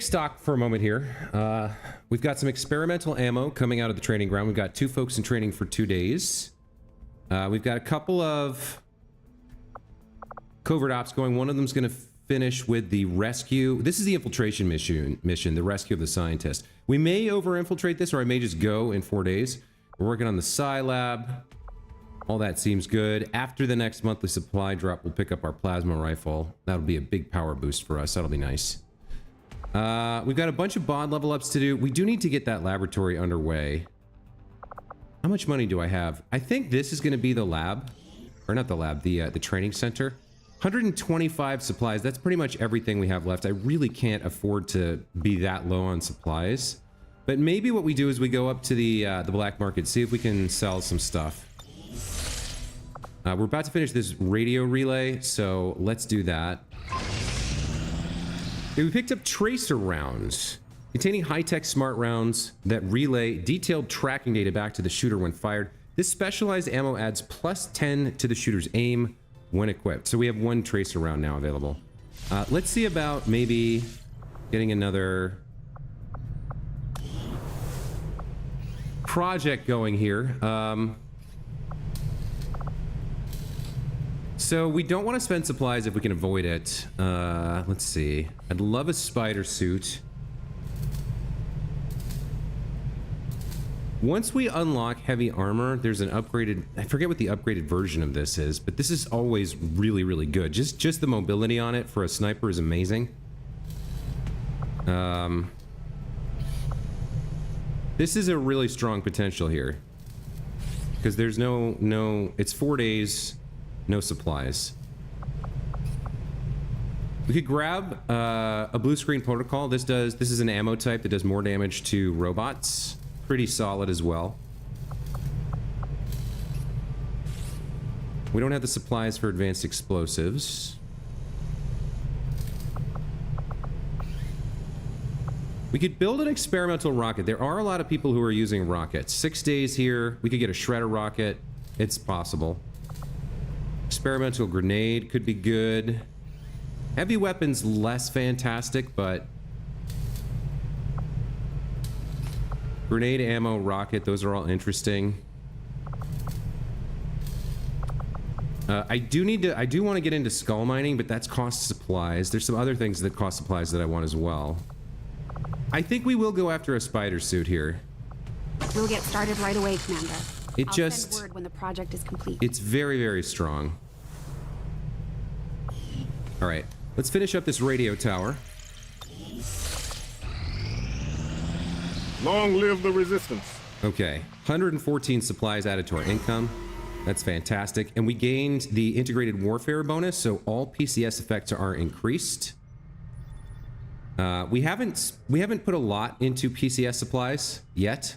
Stock for a moment here. We've got some experimental ammo coming out of the training ground. We've got 2 folks in training for 2 days. We've got a couple of covert ops going. One of them's going to finish with the rescue. This is the infiltration mission, the rescue of the scientist. We may over-infiltrate this, or I may just go in 4 days. We're working on the Psi Lab. All that seems good. After the next monthly supply drop, we'll pick up our plasma rifle. That'll be a big power boost for us. That'll be nice. We've got a bunch of bond level ups to do. We do need to get that laboratory underway. How much money do I have? I think this is going to be the lab. Or not the lab, the training center. 125 supplies. That's pretty much everything we have left. I really can't afford to be that low on supplies. But maybe what we do is we go up to the black market, see if we can sell some stuff. We're about to finish this radio relay, so let's do that. We picked up tracer rounds, containing high-tech smart rounds that relay detailed tracking data back to the shooter when fired. This specialized ammo adds +10 to the shooter's aim when equipped. So we have 1 tracer round now available. Let's see about maybe getting another project going here. So we don't want to spend supplies if we can avoid it. Let's see. I'd love a spider suit. Once we unlock heavy armor, there's an upgraded... I forget what the upgraded version of this is, but this is always really, really good. Just the mobility on it for a sniper is amazing. This is a really strong potential here. Because there's no... It's 4 days... No supplies. We could grab a blue screen protocol. This is an ammo type that does more damage to robots. Pretty solid as well. We don't have the supplies for advanced explosives. We could build an experimental rocket. There are a lot of people who are using rockets. 6 days here. We could get a shredder rocket. It's possible. Experimental grenade could be good. Heavy weapons less fantastic, but grenade, ammo, rocket, those are all interesting. I do want to get into skull mining, but that's cost supplies. There's some other things that cost supplies that I want as well. I think we will go after a spider suit here. We'll get started right away, Commander. I'll send word when the project is complete. It's very, very strong. All right, let's finish up this radio tower. Long live the resistance. Okay, 114 supplies added to our income. That's fantastic. And we gained the integrated warfare bonus, so all PCS effects are increased. We haven't put a lot into PCS supplies yet.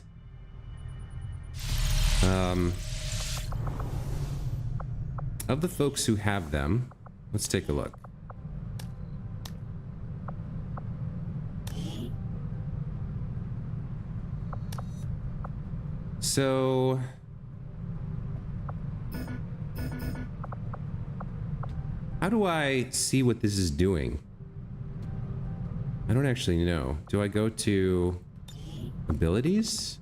Of the folks who have them, let's take a look. So how do I see what this is doing? I don't actually know. Do I go to abilities?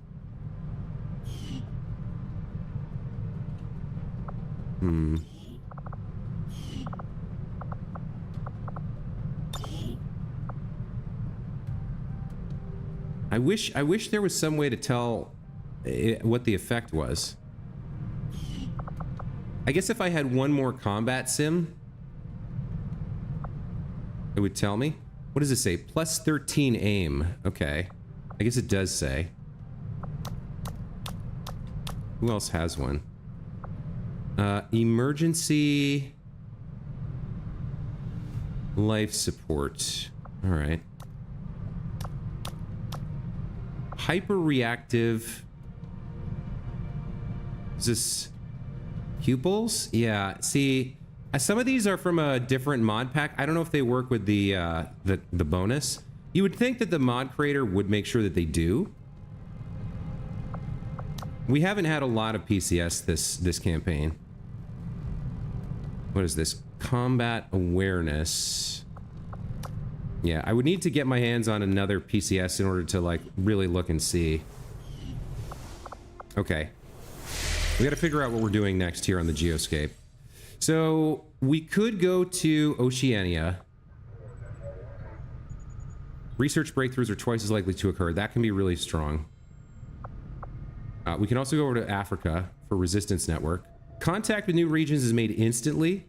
I wish there was some way to tell what the effect was. I guess if I had one more combat sim, it would tell me. What does it say? +13 aim. Okay. I guess it does say. Who else has one? Emergency life support. All right. Hyper reactive. Is this pupils? Yeah. See, some of these are from a different mod pack. I don't know if they work with the bonus. You would think that the mod creator would make sure that they do. We haven't had a lot of PCS this campaign. What is this? Combat awareness. Yeah, I would need to get my hands on another PCS in order to, like, really look and see. Okay. We got to figure out what we're doing next here on the Geoscape. So, we could go to Oceania. Research breakthroughs are twice as likely to occur. That can be really strong. We can also go over to Africa for Resistance Network. Contact with new regions is made instantly.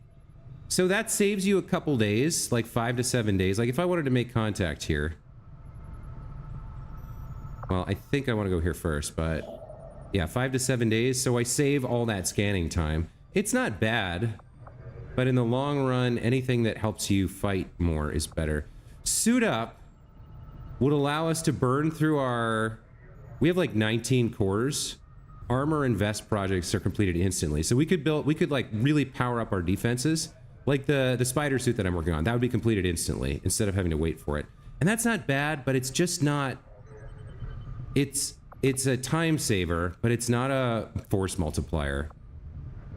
So that saves you a couple days, like 5 to 7 days. Like if I wanted to make contact here. Well, I think I want to go here first, but yeah, 5 to 7 days. So I save all that scanning time. It's not bad, but in the long run, anything that helps you fight more is better. Suit Up would allow us to burn through our... We have like 19 cores. Armor and vest projects are completed instantly. So we could like really power up our defenses. Like the spider suit that I'm working on, that would be completed instantly instead of having to wait for it. And that's not bad, but it's just not... It's a time saver, but it's not a force multiplier.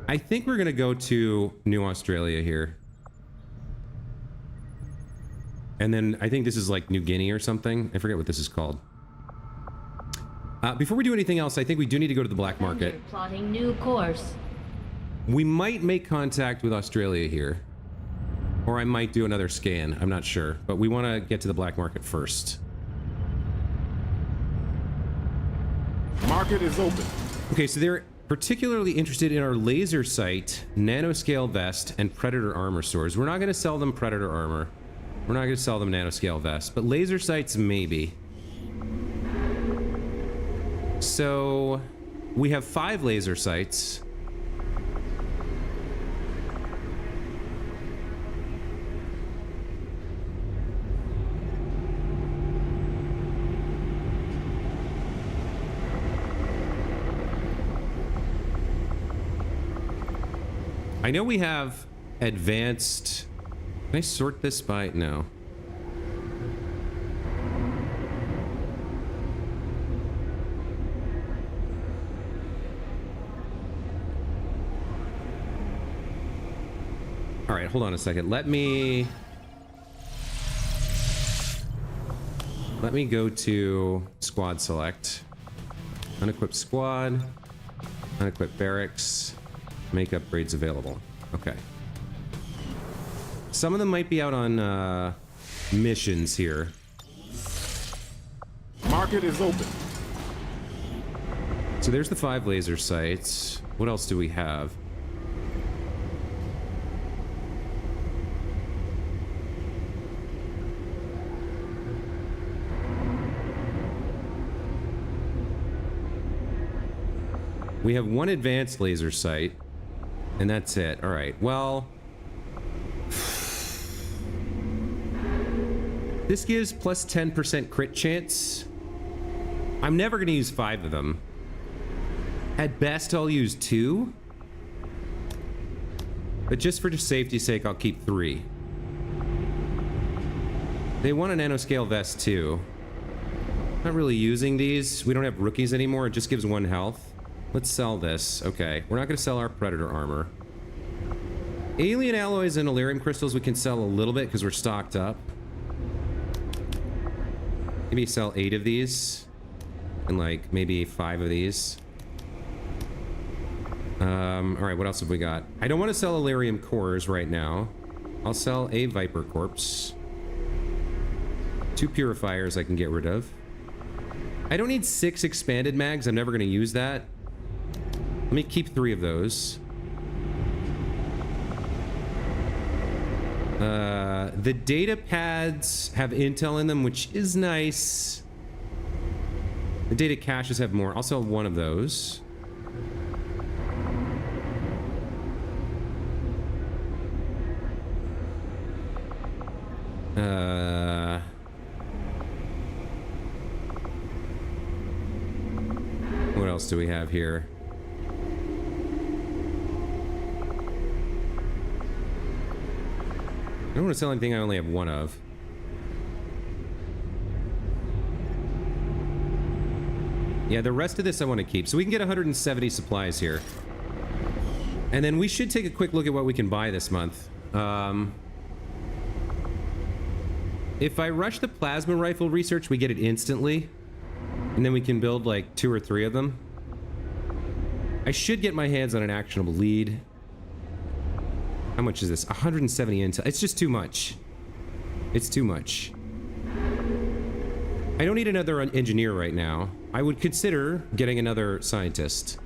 I think we're gonna go to New Australia here. And then I think this is like New Guinea or something. I forget what this is called. Before we do anything else, I think we do need to go to the black market. Plotting new course. We might make contact with Australia here. Or I might do another scan. I'm not sure. But we want to get to the black market first. Market is open. Okay, so they're particularly interested in our laser sight, nanoscale vest, and predator armor stores. We're not going to sell them predator armor. We're not going to sell them nanoscale vests. But laser sights, maybe. So, we have 5 laser sights. I know we have advanced... Can I sort this by... No. All right, hold on a second. Let me go to squad select. Unequip squad. Unequip barracks. Make upgrades available. Okay. Some of them might be out on missions here. Market is open. So there's the 5 laser sights. What else do we have? We have 1 advanced laser sight, and that's it. All right, well... This gives plus 10% crit chance. I'm never going to use 5 of them. At best, I'll use 2. But just for safety's sake, I'll keep 3. They want a nanoscale vest, too. Not really using these. We don't have rookies anymore. It just gives 1 health. Let's sell this. Okay, we're not going to sell our predator armor. Alien alloys and Elerium crystals we can sell a little bit because we're stocked up. Maybe sell 8 of these. And like maybe 5 of these. Alright, what else have we got? I don't want to sell Elerium cores right now. I'll sell a Viper corpse. 2 purifiers I can get rid of. I don't need 6 expanded mags. I'm never going to use that. Let me keep 3 of those. The data pads have intel in them, which is nice. The data caches have more. I'll sell 1 of those. What else do we have here? I don't want to sell anything I only have 1 of. Yeah, the rest of this I want to keep. So we can get 170 supplies here. And then we should take a quick look at what we can buy this month. If I rush the plasma rifle research, we get it instantly. And then we can build like 2 or 3 of them. I should get my hands on an actionable lead. How much is this? 170 intel. It's just too much. It's too much. I don't need another engineer right now. I would consider getting another scientist.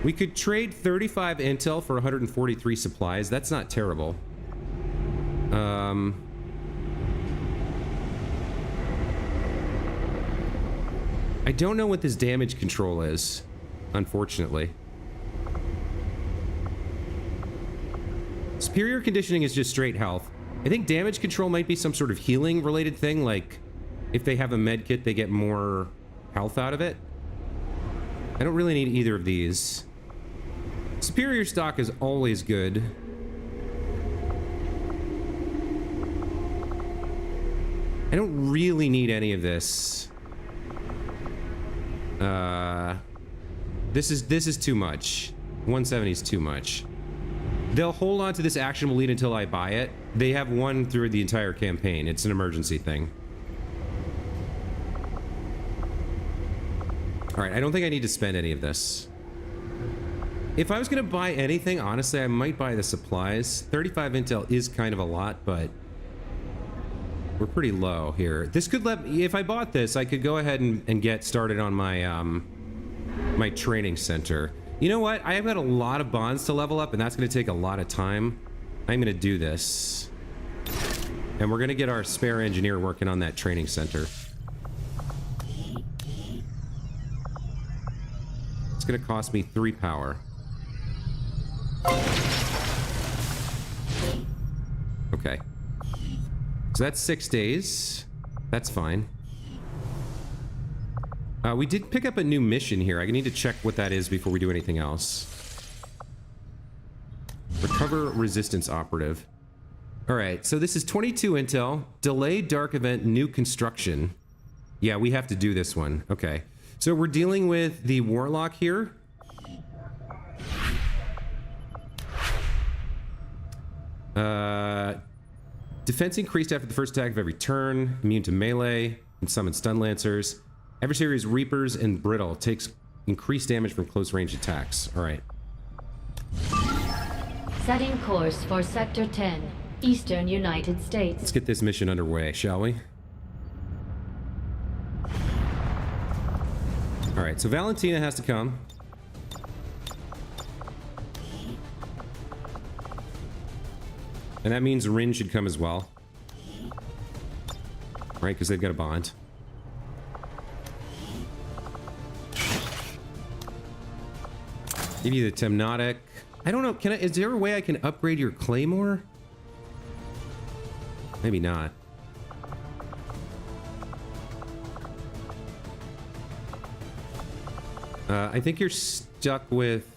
We could trade 35 intel for 143 supplies. That's not terrible. I don't know what this damage control is, unfortunately. Superior conditioning is just straight health. I think damage control might be some sort of healing related thing, like if they have a med kit, they get more health out of it. I don't really need either of these. Superior stock is always good. I don't really need any of this. This is too much. 170 is too much. They'll hold on to this actionable lead until I buy it. They have one through the entire campaign. It's an emergency thing. Alright, I don't think I need to spend any of this. If I was going to buy anything, honestly, I might buy the supplies. 35 intel is kind of a lot, but we're pretty low here. This could let me, if I bought this, I could go ahead and get started on my, my training center. You know what? I have got a lot of bonds to level up, and that's going to take a lot of time. I'm going to do this. And we're going to get our spare engineer working on that training center. It's going to cost me 3 power. Okay. So that's 6 days. That's fine. We did pick up a new mission here. I need to check what that is before we do anything else. Recover resistance operative. Alright, so this is 22 intel. Delay dark event new construction. Yeah, we have to do this one. Okay. So we're dealing with the warlock here. Defense increased after the first attack of every turn. Immune to melee. And summon stun lancers. Adversaries Reapers and Brittle takes increased damage from close range attacks. Alright. Setting course for Sector 10, Eastern United States. Let's get this mission underway, shall we? Alright, so Valentina has to come. And that means Rin should come as well. Right, because they've got a bond. Give you the Temnotic. I don't know, can I, is there a way I can upgrade your Claymore? Maybe not. I think you're stuck with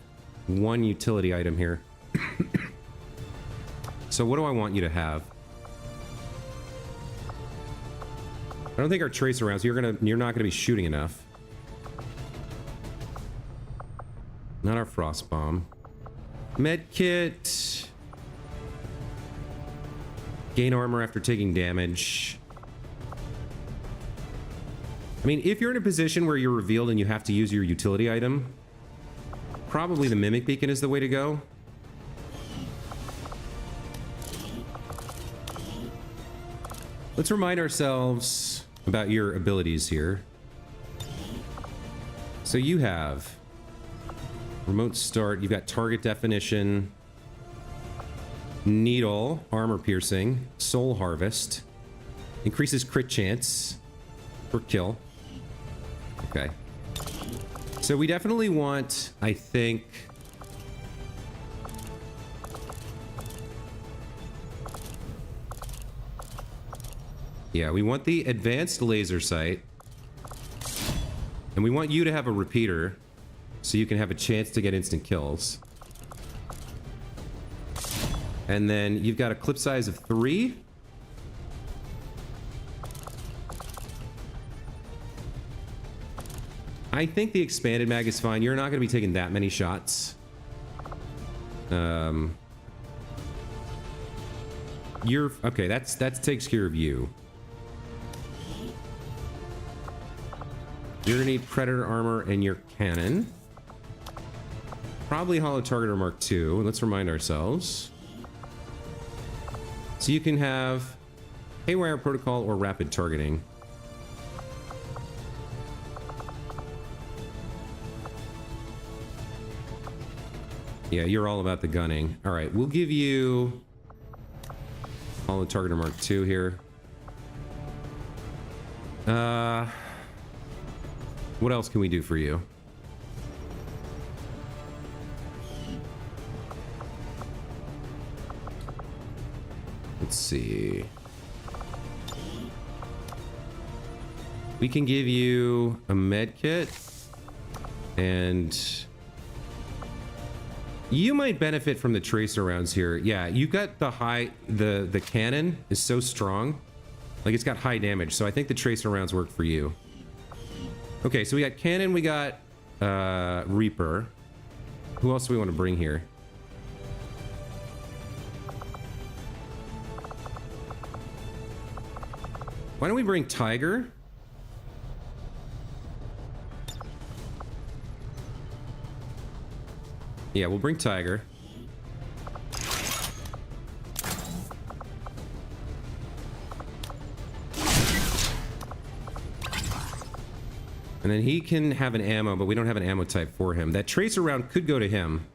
one utility item here. So what do I want you to have? I don't think our tracer rounds, you're not gonna be shooting enough. Not our frost bomb. Medkit. Gain armor after taking damage. I mean, if you're in a position where you're revealed and you have to use your utility item, probably the Mimic Beacon is the way to go. Let's remind ourselves about your abilities here. So you have remote start, you've got target definition, needle, armor piercing, soul harvest, increases crit chance per kill. Okay. So we definitely want, I think, yeah, we want the advanced laser sight, and we want you to have a repeater so you can have a chance to get instant kills. And then you've got a clip size of 3. I think the expanded mag is fine. You're not going to be taking that many shots. You're okay. That takes care of you. You're gonna need Predator armor and your cannon. Probably Hollow Targeter Mark II. Let's remind ourselves. So you can have Haywire Protocol or Rapid Targeting. Yeah, you're all about the gunning. All right, we'll give you Hollow Targeter Mark II here. What else can we do for you? Let's see. We can give you a med kit, and you might benefit from the tracer rounds here. Yeah, you got the cannon is so strong, like it's got high damage. So I think the tracer rounds work for you. Okay, so we got cannon, we got Reaper. Who else do we want to bring here? Why don't we bring Tiger? Yeah, we'll bring Tiger. And then he can have an ammo, but we don't have an ammo type for him. That tracer round could go to him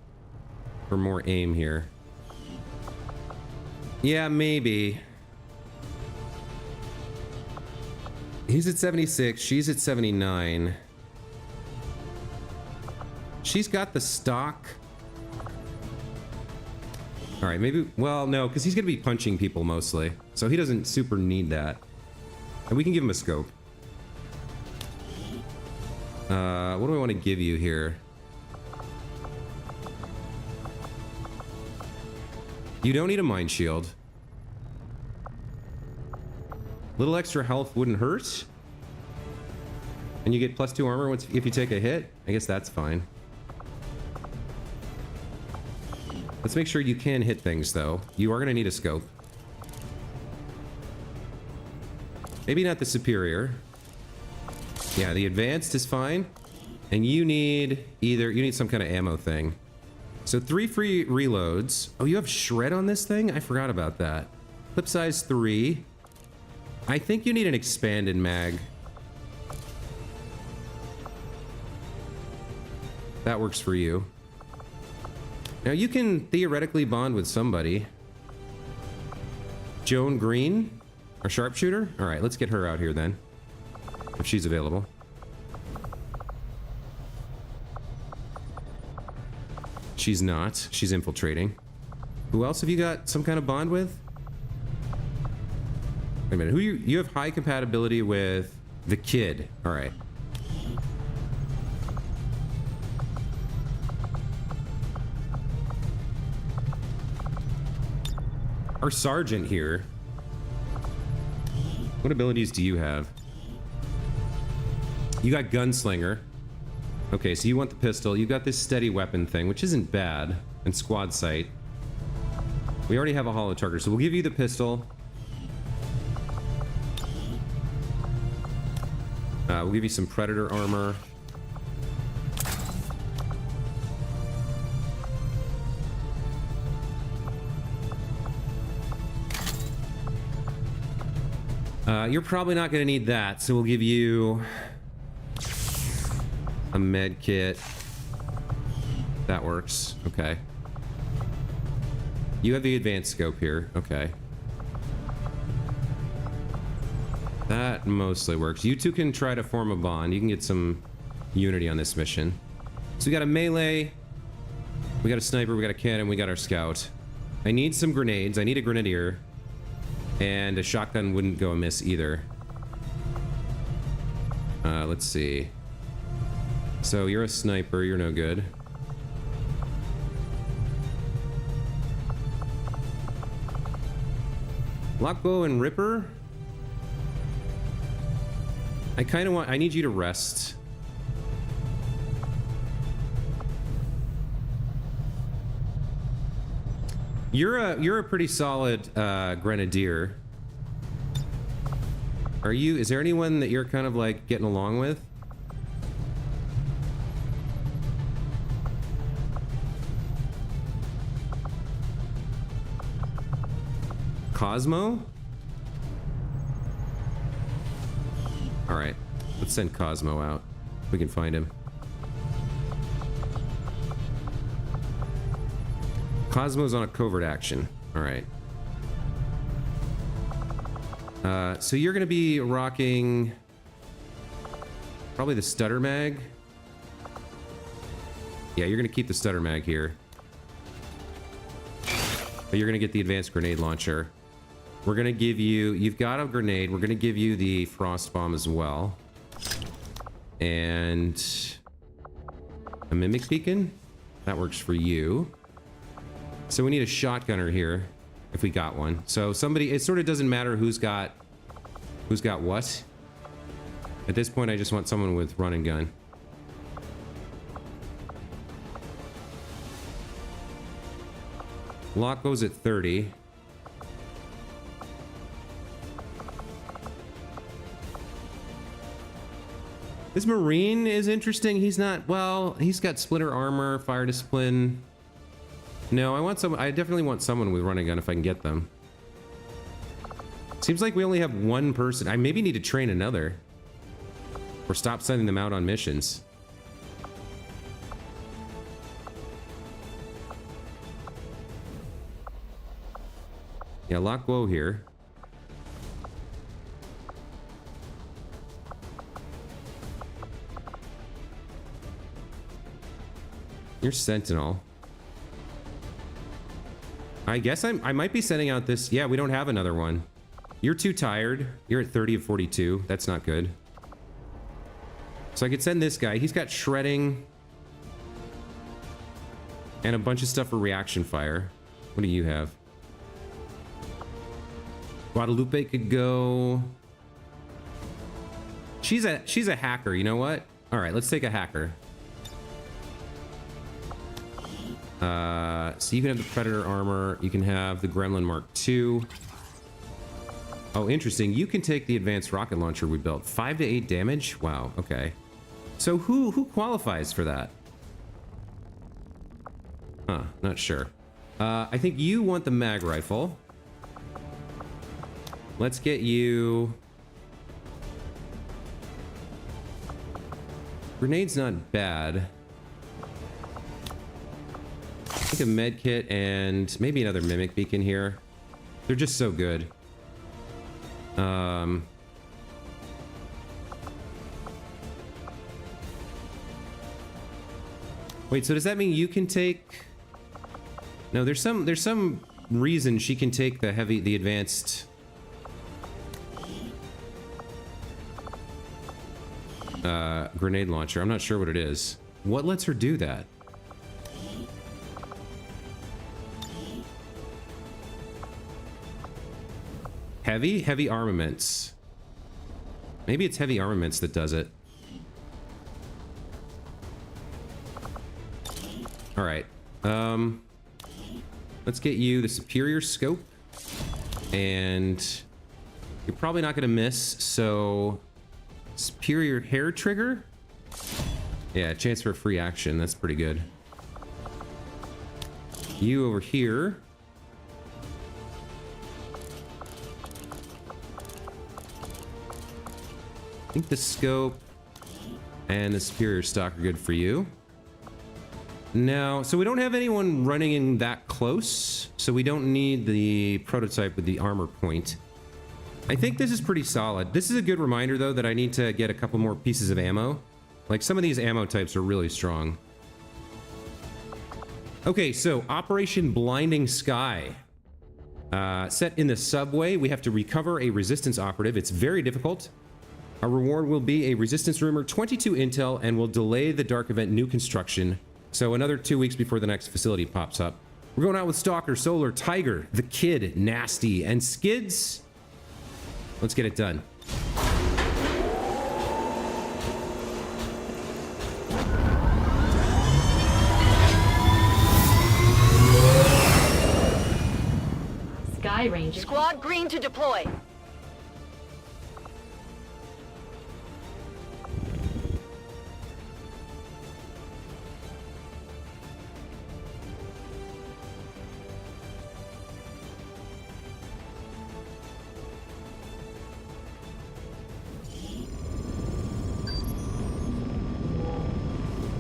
for more aim here. Yeah, maybe. He's at 76, she's at 79. She's got the stock. All right, maybe, well, no, because he's gonna be punching people mostly. So he doesn't super need that. And we can give him a scope. What do I want to give you here? You don't need a mind shield. Little extra health wouldn't hurt. And you get +2 armor if you take a hit. I guess that's fine. Let's make sure you can hit things, though. You are going to need a scope. Maybe not the superior. Yeah, the advanced is fine. And you need some kind of ammo thing. So 3 free reloads. Oh, you have shred on this thing? I forgot about that. Clip size 3. I think you need an expanded mag. That works for you. Now you can theoretically bond with somebody. Joan Green, our sharpshooter? All right, let's get her out here then, if she's available. She's not. She's infiltrating. Who else have you got some kind of bond with? Wait a minute. Who you have high compatibility with? The kid. All right. Our sergeant here. What abilities do you have? You got gunslinger. Okay, so you want the pistol. You got this steady weapon thing, which isn't bad. And squad sight. We already have a hollow target, so we'll give you the pistol. We'll give you some predator armor. You're probably not going to need that, so we'll give you a med kit. That works. Okay. You have the advanced scope here. Okay. That mostly works. You two can try to form a bond. You can get some unity on this mission. So we got a melee, we got a sniper, we got a cannon, we got our scout. I need some grenades. I need a grenadier. And a shotgun wouldn't go amiss either. Let's see. So you're a sniper, you're no good. Lockbow and Ripper? I need you to rest. You're a pretty solid grenadier. Are you? Is there anyone that you're kind of like getting along with? Cosmo? All right, let's send Cosmo out. We can find him. Cosmo's on a covert action. All right. So you're going to be rocking probably the stutter mag. Yeah, you're going to keep the stutter mag here. But you're going to get the advanced grenade launcher. We're going to give you... You've got a grenade. We're going to give you the frost bomb as well. And... a mimic beacon? That works for you. So we need a shotgunner here, if we got one. So somebody... It sort of doesn't matter who's got what. At this point, I just want someone with run and gun. Lock goes at 30. This Marine is interesting. He's not, well, he's got splitter armor, fire discipline. No, I definitely want someone with run and gun if I can get them. Seems like we only have one person. I maybe need to train another. Or stop sending them out on missions. Yeah, lock Guo here. You're Sentinel. I guess I might be sending out this. Yeah, we don't have another one. You're too tired. You're at 30 of 42. That's not good. So I could send this guy. He's got shredding. And a bunch of stuff for reaction fire. What do you have? Guadalupe could go. She's a hacker, you know what? All right, let's take a hacker. So you can have the Predator armor. You can have the Gremlin Mark II. Oh, interesting. You can take the advanced rocket launcher we built. 5 to 8 damage? Wow, okay. So who qualifies for that? Huh, not sure. I think you want the mag rifle. Let's get you... Grenade's not bad. I think a med kit and maybe another mimic beacon here. They're just so good. Wait, so does that mean you can take... No, there's some reason she can take the advanced... grenade launcher. I'm not sure what it is. What lets her do that? Heavy armaments. Maybe it's heavy armaments that does it. All right. Let's get you the superior scope. And you're probably not going to miss, so superior hair trigger. Yeah, chance for a free action. That's pretty good. You over here. I think the scope and the superior stock are good for you. Now, so we don't have anyone running in that close, so we don't need the prototype with the armor point. I think this is pretty solid. This is a good reminder, though, that I need to get a couple more pieces of ammo. Like, some of these ammo types are really strong. Okay, so Operation Blinding Sky. Set in the subway, we have to recover a resistance operative. It's very difficult. Our reward will be a resistance rumor, 22 intel, and will delay the dark event new construction. So another 2 weeks before the next facility pops up. We're going out with Stalker, Solar, Tiger, the Kid, Nasty, and Skids. Let's get it done. high range. Squad green to deploy.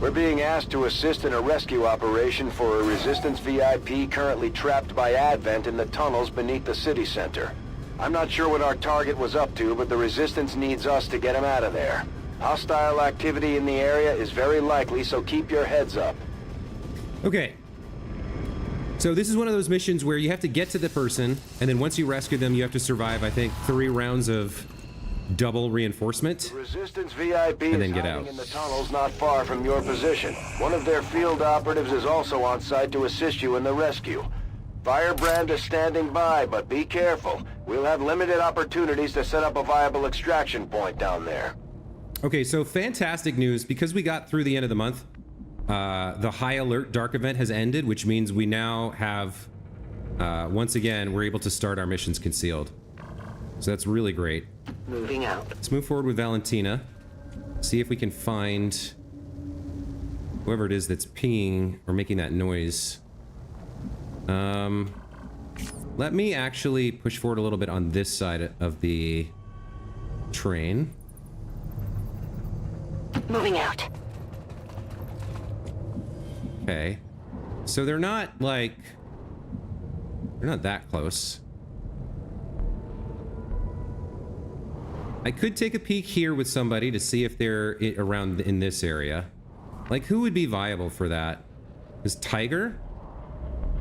We're being asked to assist in a rescue operation for a Resistance VIP currently trapped by Advent in the tunnels beneath the city center. I'm not sure what our target was up to, but the Resistance needs us to get him out of there. Hostile activity in the area is very likely, so keep your heads up. Okay. So this is one of those missions where you have to get to the person, and then once you rescue them, you have to survive, I think, 3 rounds of double reinforcement. Resistance VIP and is then get hiding out. in the tunnels not far from your position. One of their field operatives is also on site to assist you in the rescue. Firebrand is standing by, but be careful. We'll have limited opportunities to set up a viable extraction point down there. Okay, so fantastic news. Because we got through the end of the month, the high alert dark event has ended, which means we now have, once again, we're able to start our missions concealed. So that's really great. Moving out. Let's move forward with Valentina. See if we can find whoever it is that's pinging or making that noise. Let me actually push forward a little bit on this side of the train. Moving out. Okay. So they're not like... they're not that close. I could take a peek here with somebody to see if they're around in this area. Like, who would be viable for that? Is Tiger?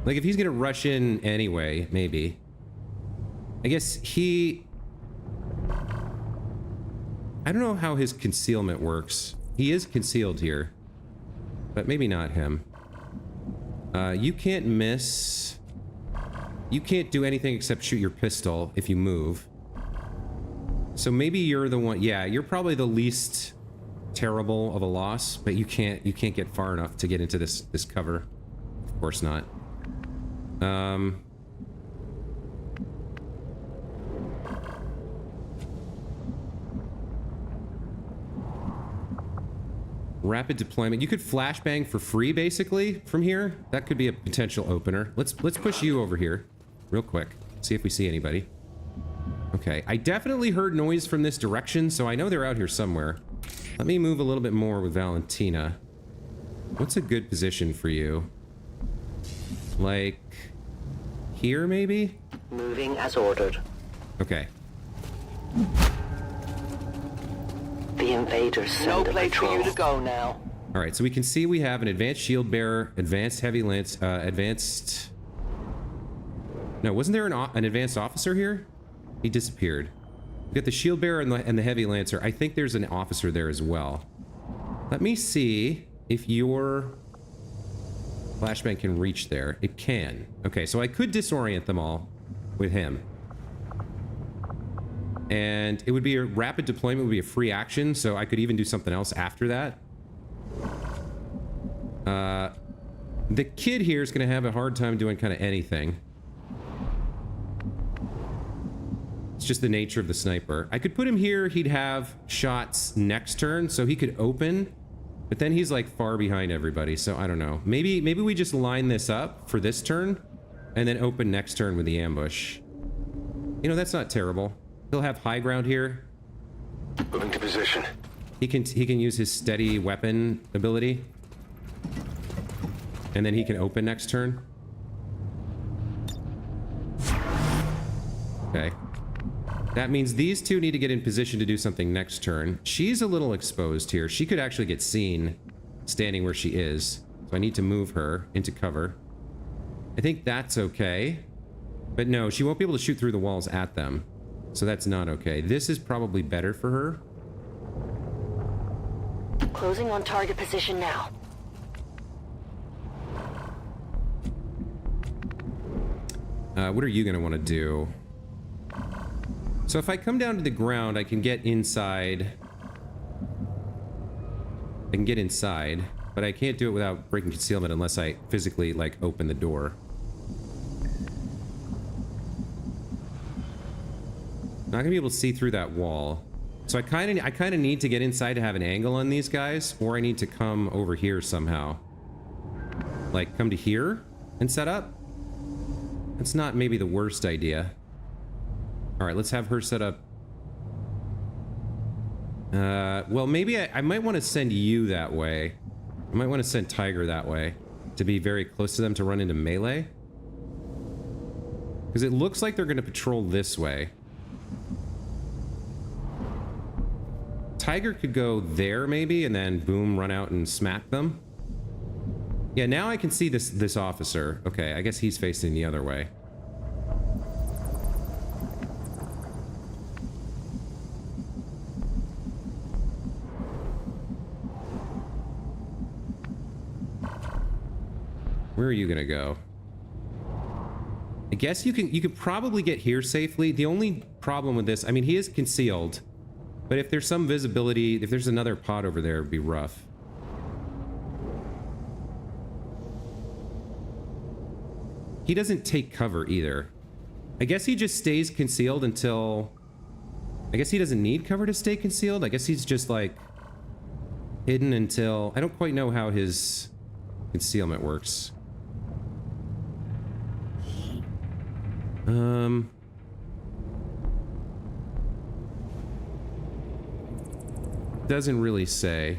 Like, if he's gonna rush in anyway, maybe. I guess he... I don't know how his concealment works. He is concealed here. But maybe not him. You can't miss... you can't do anything except shoot your pistol if you move. So maybe you're the one... yeah, you're probably the least terrible of a loss, but you can't get far enough to get into this cover. Of course not. Rapid deployment. You could flashbang for free, basically, from here. That could be a potential opener. Let's push you over here real quick. See if we see anybody. Okay, I definitely heard noise from this direction, so I know they're out here somewhere. Let me move a little bit more with Valentina. What's a good position for you? Like... here, maybe? Moving as ordered. Okay. The invaders send no place for you to go now. Alright, so we can see we have an advanced shield bearer, advanced heavy lance, advanced... no, wasn't there an advanced officer here? He disappeared. We got the shield bearer and the heavy lancer. I think there's an officer there as well. Let me see if your flashbang can reach there. It can. Okay, so I could disorient them all with him. And it would be a rapid deployment, would be a free action, so I could even do something else after that. The kid here is going to have a hard time doing kind of anything. It's just the nature of the sniper. I could put him here, he'd have shots next turn, so he could open, but then he's like far behind everybody, so I don't know. Maybe we just line this up for this turn, and then open next turn with the ambush. You know, that's not terrible. He'll have high ground here. Moving to position. He can use his steady weapon ability. And then he can open next turn. Okay. That means these two need to get in position to do something next turn. She's a little exposed here. She could actually get seen standing where she is. So I need to move her into cover. I think that's okay. But no, she won't be able to shoot through the walls at them. So that's not okay. This is probably better for her. Closing on target position now. What are you going to want to do? So if I come down to the ground, I can get inside. I can get inside, but I can't do it without breaking concealment unless I physically, like, open the door. Not gonna be able to see through that wall. So I kind of need to get inside to have an angle on these guys, or I need to come over here somehow. Like, come to here and set up? That's not maybe the worst idea. Alright, let's have her set up. Well, maybe I might want to send you that way. I might want to send Tiger that way. To be very close to them to run into melee. Because it looks like they're going to patrol this way. Tiger could go there maybe, and then boom, run out and smack them. Yeah, now I can see this officer. Okay, I guess he's facing the other way. Where are you gonna go? I guess you could probably get here safely. The only problem with this, I mean, he is concealed. But if there's some visibility, if there's another pod over there, it'd be rough. He doesn't take cover either. I guess he just stays concealed until... I guess he doesn't need cover to stay concealed. I guess he's just like hidden until... I don't quite know how his concealment works. Doesn't really say.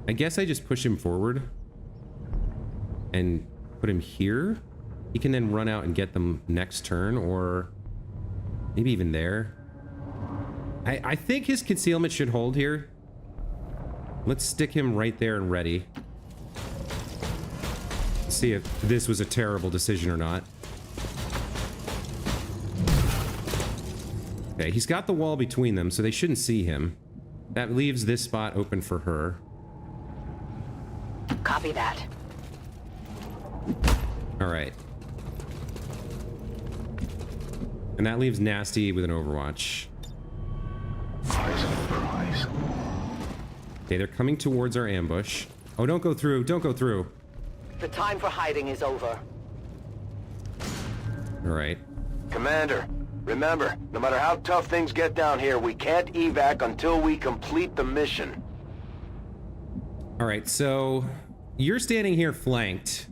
I guess I just push him forward and put him here. He can then run out and get them next turn, or maybe even there. I think his concealment should hold here. Let's stick him right there and ready. See if this was a terrible decision or not. Okay, he's got the wall between them, so they shouldn't see him. That leaves this spot open for her. Copy that. Alright. And that leaves Nasty with an Overwatch. Okay, they're coming towards our ambush. Oh, don't go through, don't go through. The time for hiding is over. Alright. Commander, remember, no matter how tough things get down here, we can't evac until we complete the mission. Alright, so you're standing here flanked.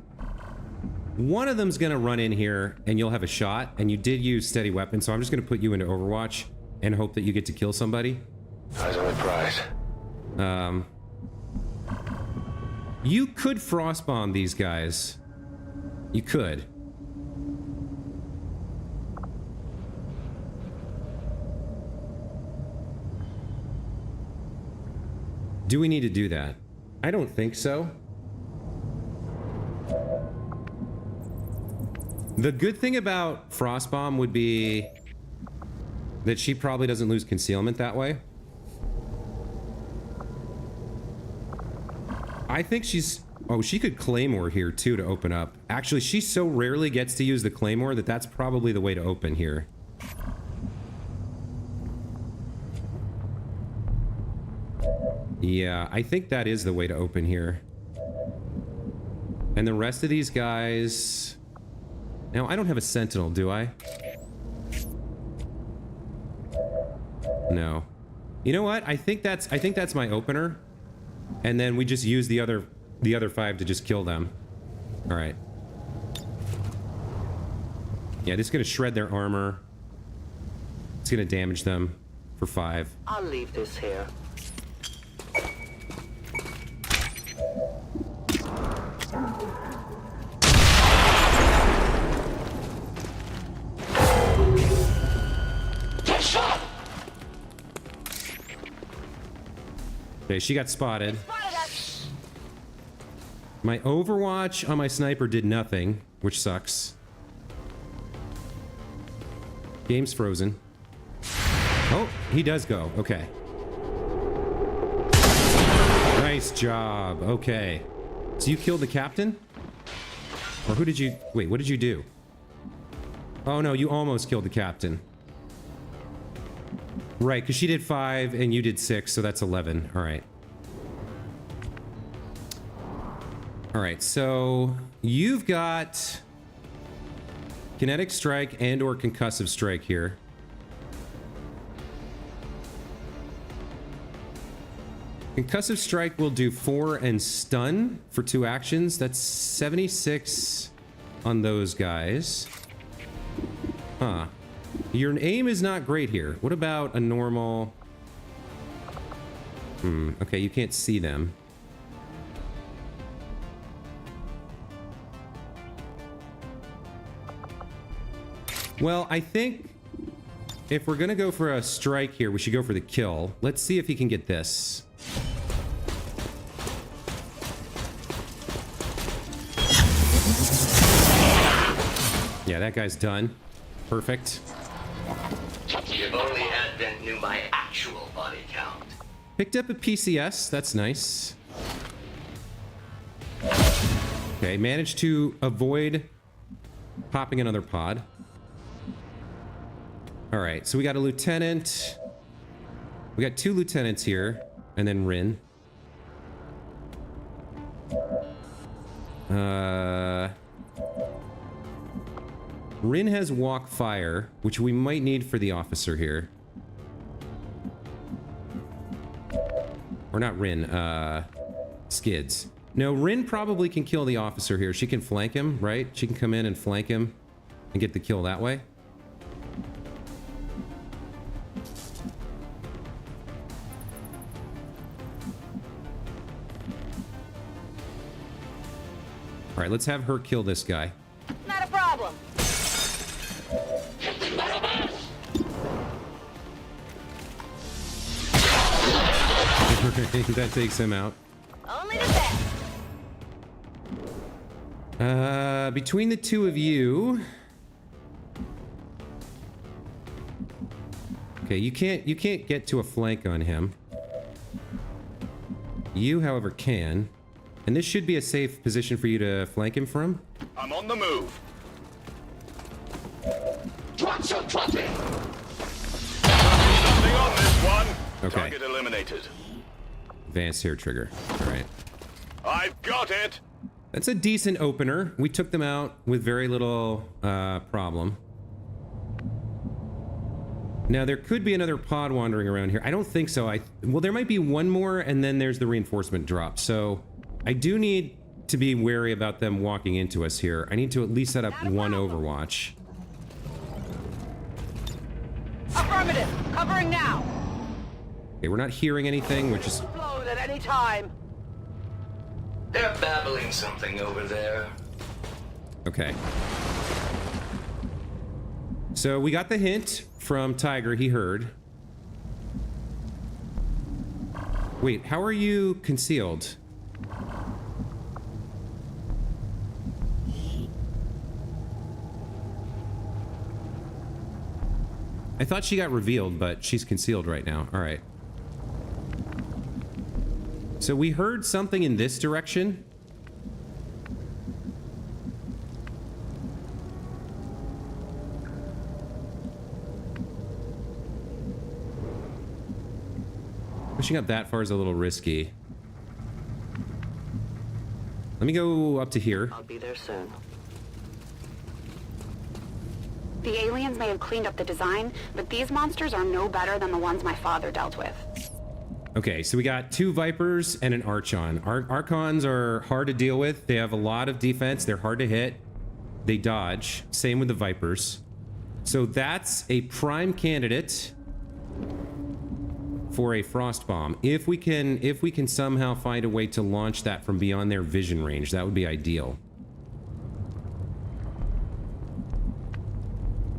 One of them's gonna run in here and you'll have a shot, and you did use steady weapon, so I'm just gonna put you into Overwatch and hope that you get to kill somebody. Eyes on the prize. You could frostbomb these guys. You could. Do we need to do that? I don't think so. The good thing about Frostbomb would be that she probably doesn't lose concealment that way. I think she's... Oh, she could Claymore here too to open up. Actually, she so rarely gets to use the Claymore that that's probably the way to open here. Yeah, I think that is the way to open here. And the rest of these guys... Now, I don't have a Sentinel, do I? No. You know what? I think that's my opener. And then we just use the other 5 to just kill them. All right. Yeah, this is gonna shred their armor. It's gonna damage them for 5. I'll leave this here. Okay, she got spotted. My Overwatch on my sniper did nothing, which sucks. Game's frozen. Oh, he does go. Okay. Nice job. Okay. So you killed the captain? Or who did you... Wait, what did you do? Oh no, you almost killed the captain. Right, because she did 5 and you did 6, so that's 11. All right. All right, so you've got kinetic strike and or concussive strike here. Concussive strike will do 4 and stun for 2 actions. That's 76 on those guys. Huh. Your aim is not great here. What about a normal... okay, you can't see them. Well, I think if we're gonna go for a strike here, we should go for the kill. Let's see if he can get this. Yeah, that guy's done. Perfect. If only Advent knew my actual body count. Picked up a PCS. That's nice. Okay, managed to avoid popping another pod. All right, so we got a lieutenant. We got 2 lieutenants here, and then Rin. Rin has walk fire, which we might need for the officer here. Or not Rin, Skids. No, Rin probably can kill the officer here. She can flank him, right? She can come in and flank him and get the kill that way. All right, let's have her kill this guy. Not a problem. That takes him out. Only the best. Between the 2 of you... Okay, you can't get to a flank on him. You, however, can. And this should be a safe position for you to flank him from. I'm on the move. Nothing on this one. Okay. Target eliminated. Advanced hair trigger. All right. I've got it. That's a decent opener. We took them out with very little problem. Now, there could be another pod wandering around here. I don't think so. Well, there might be one more, and then there's the reinforcement drop. So I do need to be wary about them walking into us here. I need to at least set up one Overwatch. Affirmative. Covering now. Okay, we're not hearing anything, which is... Blown at any time. They're babbling something over there. Okay. So we got the hint from Tiger. He heard. Wait, how are you concealed? I thought she got revealed, but she's concealed right now. All right. So we heard something in this direction. Pushing up that far is a little risky. Let me go up to here. I'll be there soon. The aliens may have cleaned up the design, but these monsters are no better than the ones my father dealt with. Okay, so we got 2 Vipers and an Archon. Archons are hard to deal with. They have a lot of defense. They're hard to hit. They dodge. Same with the Vipers. So that's a prime candidate for a frost bomb. If we can somehow find a way to launch that from beyond their vision range, that would be ideal.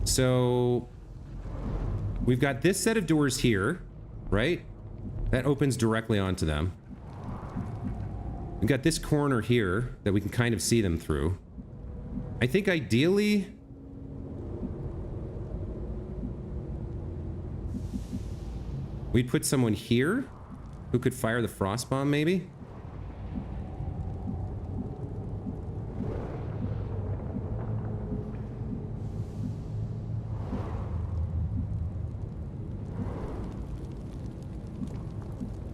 So we've got this set of doors here, right? That opens directly onto them. We've got this corner here that we can kind of see them through. I think ideally... we'd put someone here who could fire the frost bomb, maybe?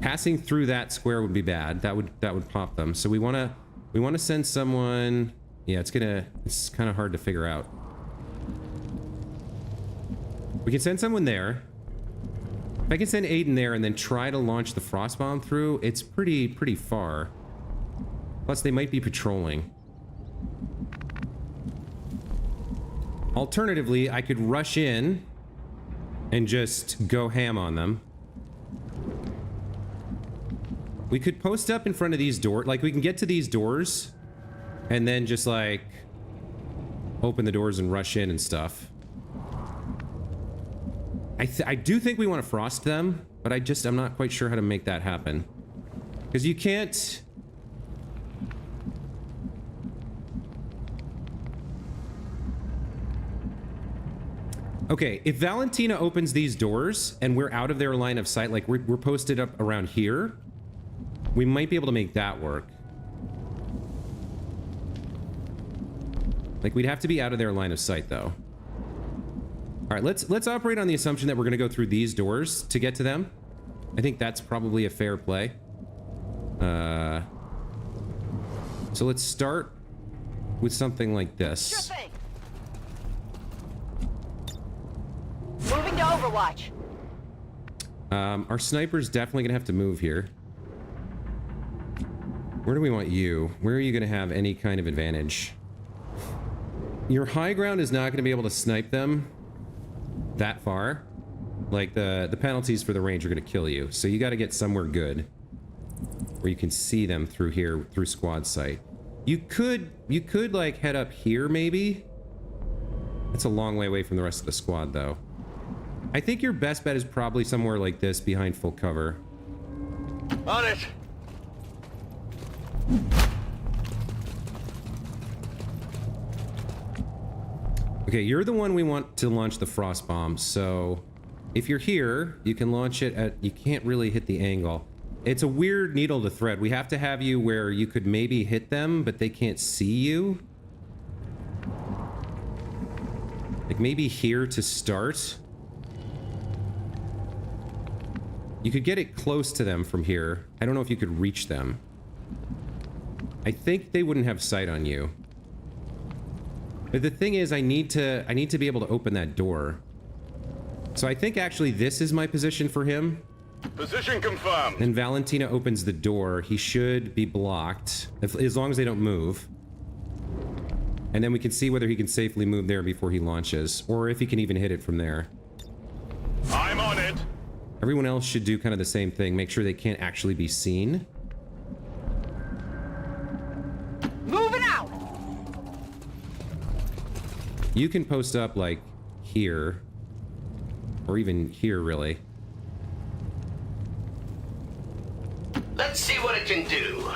Passing through that square would be bad. That would pop them. So we want to send someone. Yeah, it's kind of hard to figure out. We can send someone there. If I can send Aiden there and then try to launch the frost bomb through, it's pretty far. Plus, they might be patrolling. Alternatively, I could rush in and just go ham on them. We could post up in front of these doors. Like, we can get to these doors and then just, like, open the doors and rush in and stuff. I do think we want to frost them, but I'm not quite sure how to make that happen. Because you can't... Okay, if Valentina opens these doors and we're out of their line of sight, like we're posted up around here, we might be able to make that work. Like, we'd have to be out of their line of sight, though. All right, let's operate on the assumption that we're going to go through these doors to get to them. I think that's probably a fair play. So let's start with something like this. Sure thing. Moving to Overwatch. Our sniper's definitely gonna have to move here. Where do we want you? Where are you gonna have any kind of advantage? Your high ground is not gonna be able to snipe them that far. Like, the penalties for the range are gonna kill you. So you gotta get somewhere good where you can see them through here, through squad sight. You could like head up here maybe. It's a long way away from the rest of the squad though. I think your best bet is probably somewhere like this behind full cover. On it! Okay, you're the one we want to launch the frost bomb, so if you're here, you can launch it at... You can't really hit the angle. It's a weird needle to thread. We have to have you where you could maybe hit them, but they can't see you. Like, maybe here to start. You could get it close to them from here. I don't know if you could reach them. I think they wouldn't have sight on you. But the thing is, I need to be able to open that door. So I think actually this is my position for him. Position confirmed. And Valentina opens the door. He should be blocked, as long as they don't move. And then we can see whether he can safely move there before he launches, or if he can even hit it from there. I'm on it. Everyone else should do kind of the same thing. Make sure they can't actually be seen. Moving out. You can post up, like, here. Or even here, really. Let's see what it can do.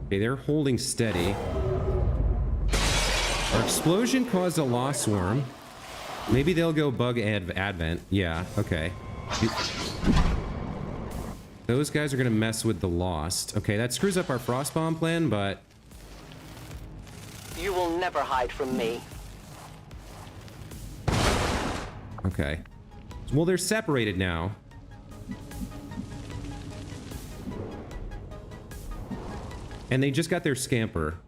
Okay, they're holding steady. Our explosion caused a lost swarm. Maybe they'll go bug advent. Yeah, okay. Those guys are gonna mess with the lost. Okay, that screws up our frost bomb plan, but... You will never hide from me. Okay. Well, they're separated now. And they just got their scamper.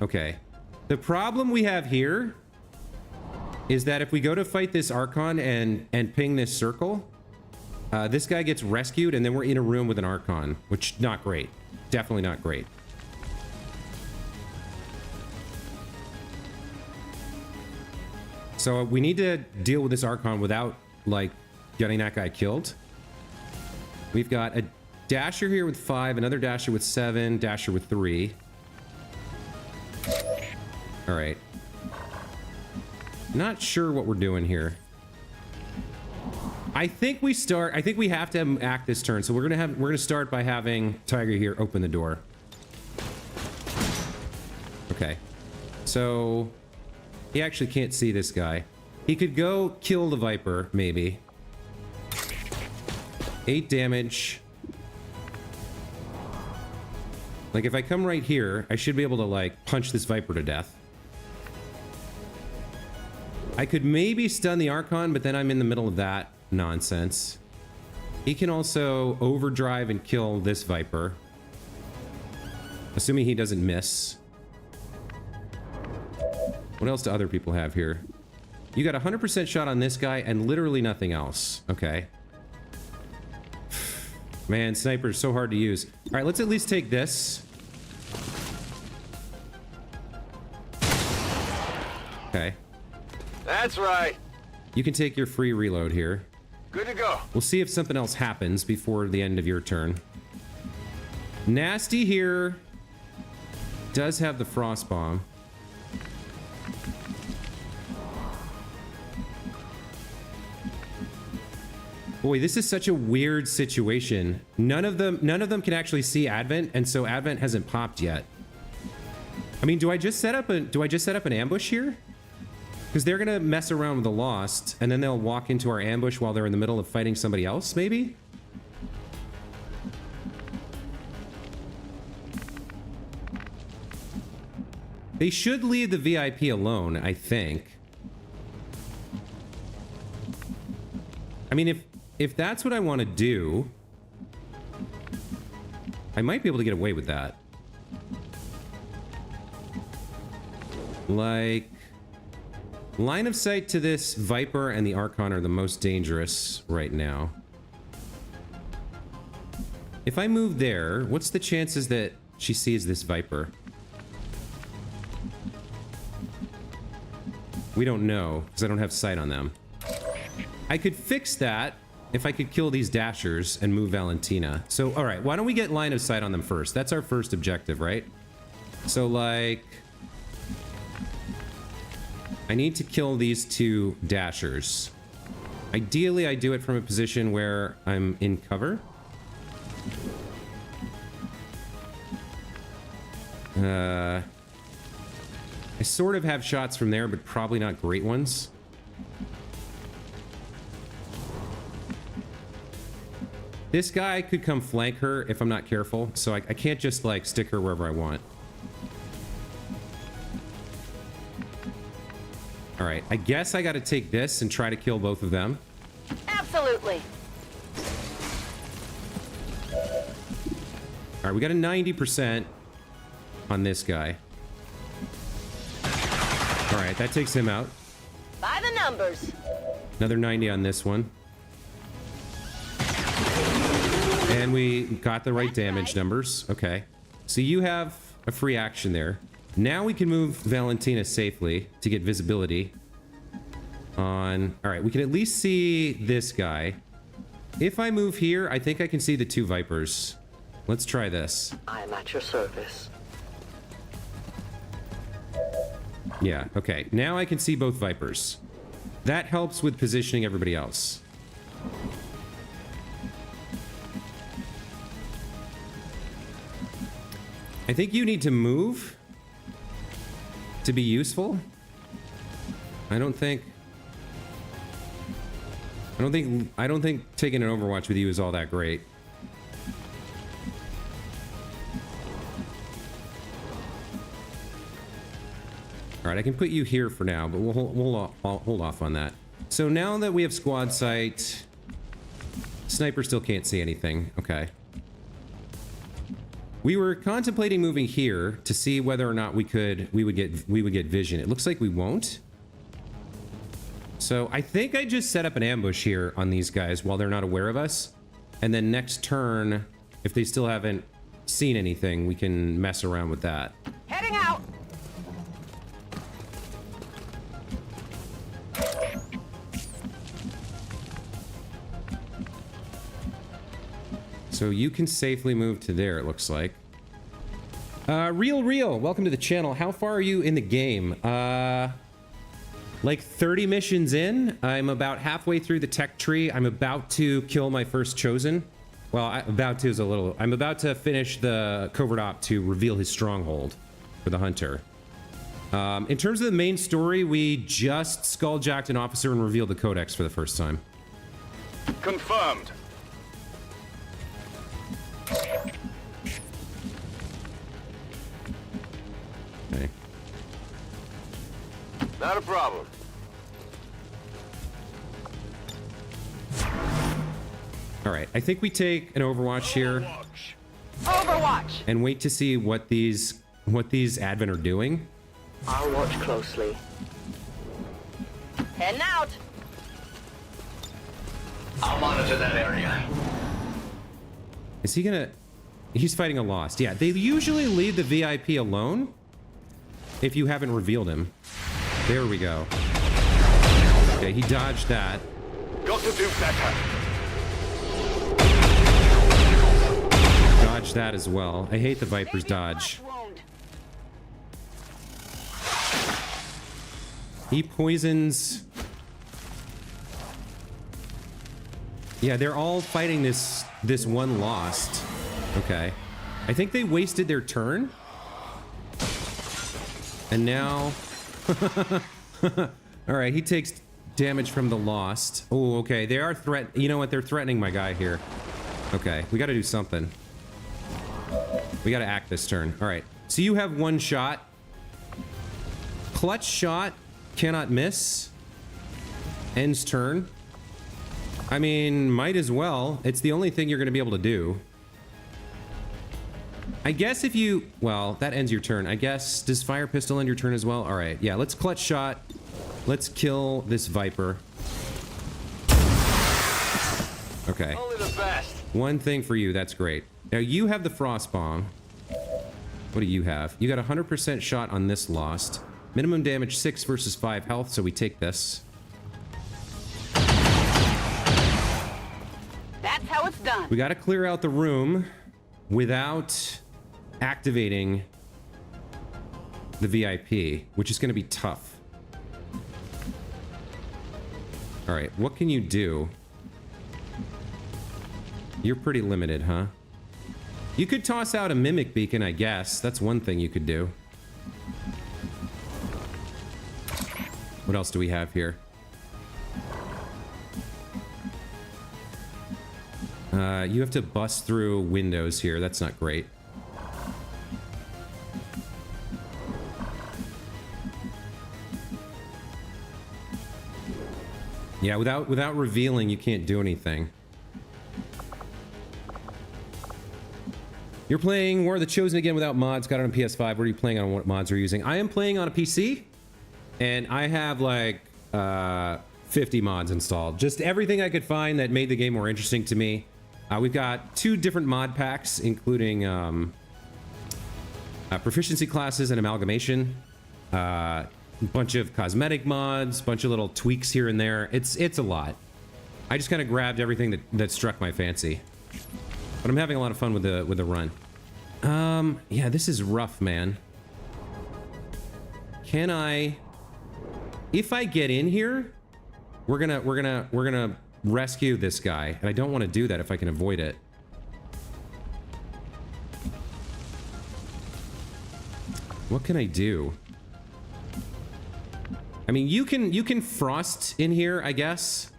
Okay. The problem we have here is that if we go to fight this Archon and ping this circle, this guy gets rescued and then we're in a room with an Archon, which not great. Definitely not great. So we need to deal with this Archon without, like, getting that guy killed. We've got a Dasher here with 5, another Dasher with 7, Dasher with 3. All right. Not sure what we're doing here. I think we have to act this turn. So we're gonna start by having Tiger here open the door. Okay. So he actually can't see this guy. He could go kill the Viper, maybe. 8 damage. Like, if I come right here, I should be able to, like, punch this Viper to death. I could maybe stun the Archon, but then I'm in the middle of that nonsense. He can also overdrive and kill this Viper. Assuming he doesn't miss. What else do other people have here? You got 100% shot on this guy and literally nothing else. Okay. Man, sniper's so hard to use. All right, let's at least take this. Okay. That's right. You can take your free reload here. Good to go. We'll see if something else happens before the end of your turn. Nasty here does have the frost bomb. Boy, this is such a weird situation. None of them can actually see Advent, and so Advent hasn't popped yet. I mean, do I just set up an ambush here? Because they're gonna mess around with the Lost, and then they'll walk into our ambush while they're in the middle of fighting somebody else, maybe? They should leave the VIP alone, I think. I mean, if that's what I want to do, I might be able to get away with that. Like, line of sight to this Viper and the Archon are the most dangerous right now. If I move there, what's the chances that she sees this Viper? We don't know, because I don't have sight on them. I could fix that if I could kill these dashers and move Valentina. So, all right, why don't we get line of sight on them first? That's our first objective, right? So, like, I need to kill these two dashers. Ideally, I do it from a position where I'm in cover. I sort of have shots from there, but probably not great ones. This guy could come flank her if I'm not careful, so I can't just, like, stick her wherever I want. All right, I guess I got to take this and try to kill both of them. Absolutely. All right, we got a 90% on this guy. All right, that takes him out. By the numbers. Another 90 on this one. And we got the right damage numbers. Okay. So you have a free action there. Now we can move Valentina safely to get visibility on... All right, we can at least see this guy. If I move here, I think I can see the two Vipers. Let's try this. I'm at your service. Yeah, okay. Now I can see both Vipers. That helps with positioning everybody else. I think you need to move to be useful. I don't think taking an Overwatch with you is all that great. All right, I can put you here for now, but we'll hold off on that. So now that we have squad sight, sniper still can't see anything. Okay. We were contemplating moving here to see whether or not we would get vision. It looks like we won't. So I think I just set up an ambush here on these guys while they're not aware of us. And then next turn, if they still haven't seen anything, we can mess around with that. Heading out. So you can safely move to there, it looks like. Real, welcome to the channel. How far are you in the game? Like 30 missions in. I'm about halfway through the tech tree. I'm about to kill my first chosen. Well, about to is a little... I'm about to finish the covert op to reveal his stronghold for the hunter. In terms of the main story, we just skulljacked an officer and revealed the codex for the first time. Confirmed. Okay. Not a problem. All right, I think we take an Overwatch here. Overwatch. watch. and wait to see what these Advent are doing. I'll watch closely. Heading out. I'll monitor that area. Is he gonna... He's fighting a Lost. Yeah, they usually leave the VIP alone if you haven't revealed him. There we go. Okay, he dodged that. Got to do better. Dodge that as well. I hate the Viper's dodge. Wound. He poisons... Yeah, they're all fighting this one Lost. Okay. I think they wasted their turn. And now... Alright, he takes damage from the Lost. Oh, okay. They are You know what? They're threatening my guy here. Okay, we gotta do something. We gotta act this turn. Alright. So you have one shot. Clutch shot. Cannot miss. Ends turn. I mean, might as well. It's the only thing you're gonna be able to do. I guess if you... Well, that ends your turn. I guess... Does Fire Pistol end your turn as well? Alright, yeah, let's clutch shot. Let's kill this Viper. Okay. Only the best. One thing for you, that's great. Now, you have the Frost Bomb. What do you have? You got 100% shot on this Lost. Minimum damage 6 versus 5 health, so we take this. That's how it's done. We gotta clear out the room without activating the VIP, which is gonna be tough. Alright, what can you do? You're pretty limited, huh? You could toss out a Mimic Beacon, I guess. That's one thing you could do. What else do we have here? You have to bust through windows here. That's not great. Yeah, without revealing, you can't do anything. You're playing War of the Chosen again without mods. Got it on PS5. What are you playing on? What mods are you using? I am playing on a PC, and I have like 50 mods installed. Just everything I could find that made the game more interesting to me. We've got 2 different mod packs, including proficiency classes and amalgamation. A bunch of cosmetic mods, bunch of little tweaks here and there. It's a lot. I just kind of grabbed everything that struck my fancy. But I'm having a lot of fun with the run. Yeah, this is rough, man. Can I... If I get in here, we're gonna rescue this guy, and I don't want to do that if I can avoid it. What can I do? I mean, you can frost in here, I guess.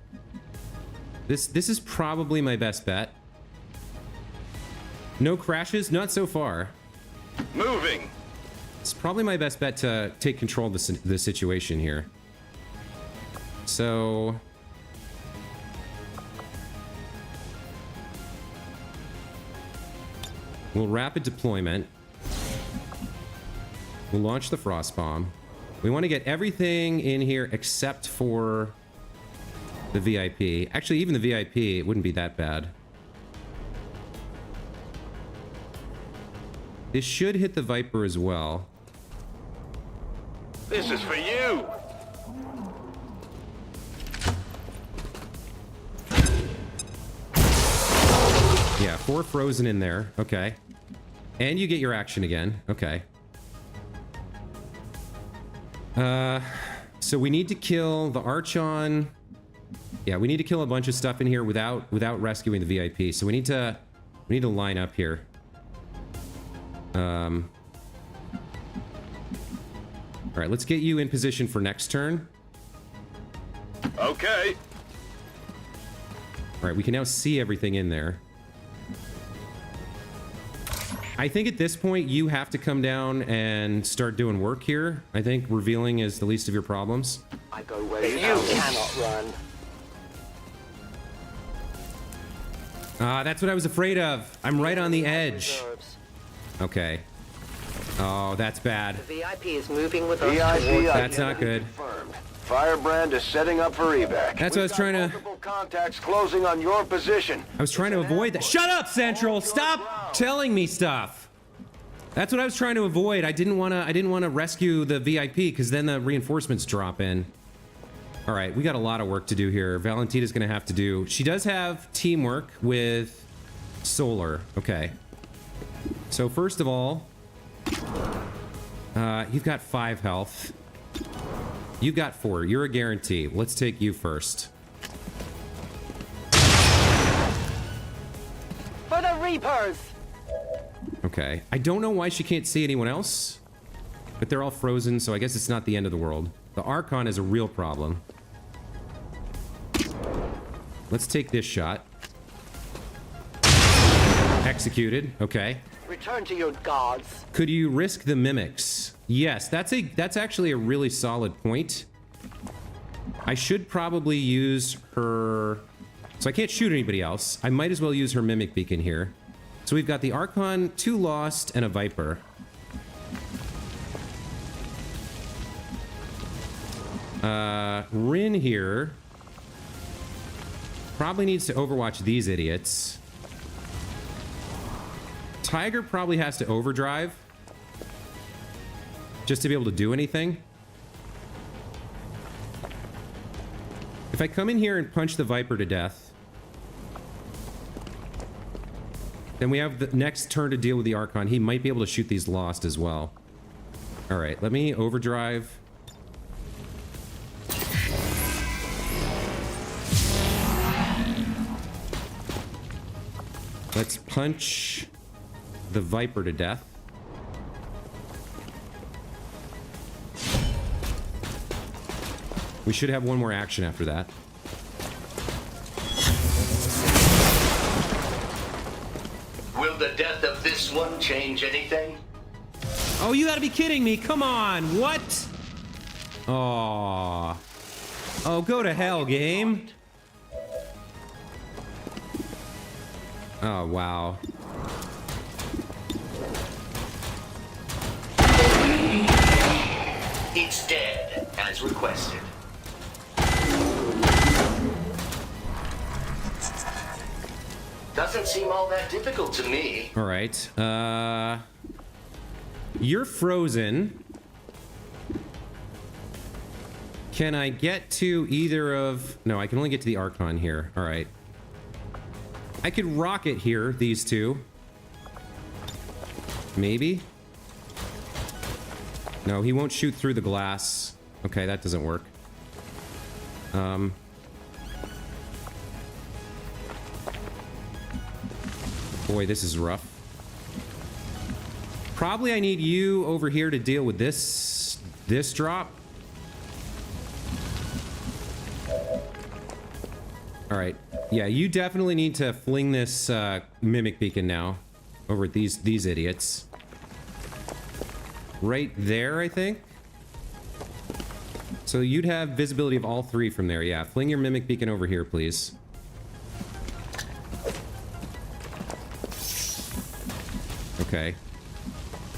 This is probably my best bet. No crashes, not so far. Moving. It's probably my best bet to take control of the situation here. So... We'll rapid deployment. We'll launch the Frost Bomb. We want to get everything in here except for the VIP. Actually, even the VIP, it wouldn't be that bad. This should hit the Viper as well. This is for you. Yeah, 4 frozen in there. Okay. And you get your action again. Okay. So we need to kill the Archon. Yeah, we need to kill a bunch of stuff in here without rescuing the VIP. So we need to line up here. All right, let's get you in position for next turn. Okay. All right, we can now see everything in there. I think at this point you have to come down and start doing work here. I think revealing is the least of your problems. I go where You cannot run. That's what I was afraid of. I'm right on the edge. Reserves. Okay. Oh, that's bad. The VIP is moving with us VIP towards... That's not good. confirmed. Firebrand is setting up for evac. That's what I was trying to... Multiple contacts closing on your position. I was trying to avoid that. Shut up, Central! Stop telling me stuff. That's what I was trying to avoid. I didn't want to rescue the VIP because then the reinforcements drop in. All right, we got a lot of work to do here. Valentina's going to have to do... She does have teamwork with Solar. Okay. So first of all, you've got 5 health. You've got 4. You're a guarantee. Let's take you first. For the Reapers! Okay. I don't know why she can't see anyone else, but they're all frozen, so I guess it's not the end of the world. The Archon is a real problem. Let's take this shot. Executed. Okay. Return to your gods. Could you risk the mimics? Yes, that's actually a really solid point. I should probably use her... So I can't shoot anybody else. I might as well use her mimic beacon here. So we've got the Archon, 2 Lost, and a Viper. Rin here probably needs to overwatch these idiots. Tiger probably has to overdrive just to be able to do anything. If I come in here and punch the Viper to death, then we have the next turn to deal with the Archon. He might be able to shoot these Lost as well. All right, let me overdrive. Let's punch the Viper to death. We should have one more action after that. Will the death of this one change anything? Oh, you gotta be kidding me. Come on. What? Aw. Oh, go to hell, game. Oh, wow. It's dead, as requested. Doesn't seem all that difficult to me. All right. You're frozen. Can I get to either of... No, I can only get to the Archon here. All right. I could rocket here, these two. Maybe? No, he won't shoot through the glass. Okay, that doesn't work. Boy, this is rough. Probably I need you over here to deal with this drop. All right. Yeah, you definitely need to fling this mimic beacon now over at these idiots. Right there, I think. So you'd have visibility of all 3 from there. Yeah, fling your mimic beacon over here, please. Okay.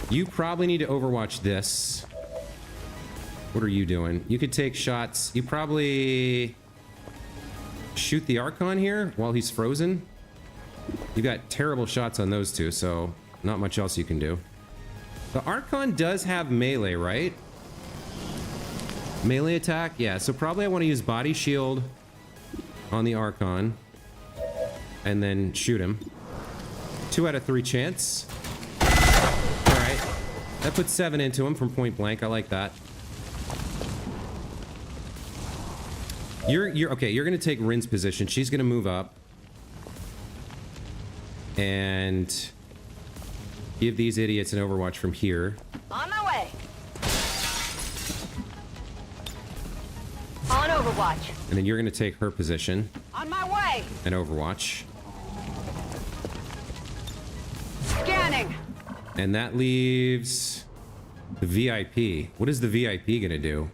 You probably need to overwatch this. What are you doing? You could take shots. You probably shoot the Archon here while he's frozen. You got terrible shots on those 2, so not much else you can do. The Archon does have melee, right? Melee attack? Yeah, so probably I want to use body shield on the Archon and then shoot him. 2 out of 3 chance. All right. That puts 7 into him from point blank. I like that. You're okay. You're going to take Rin's position. She's going to move up and give these idiots an overwatch from here. On my way. On overwatch. And then you're going to take her position On my way. and overwatch. Scanning. And that leaves the VIP. What is the VIP going to do?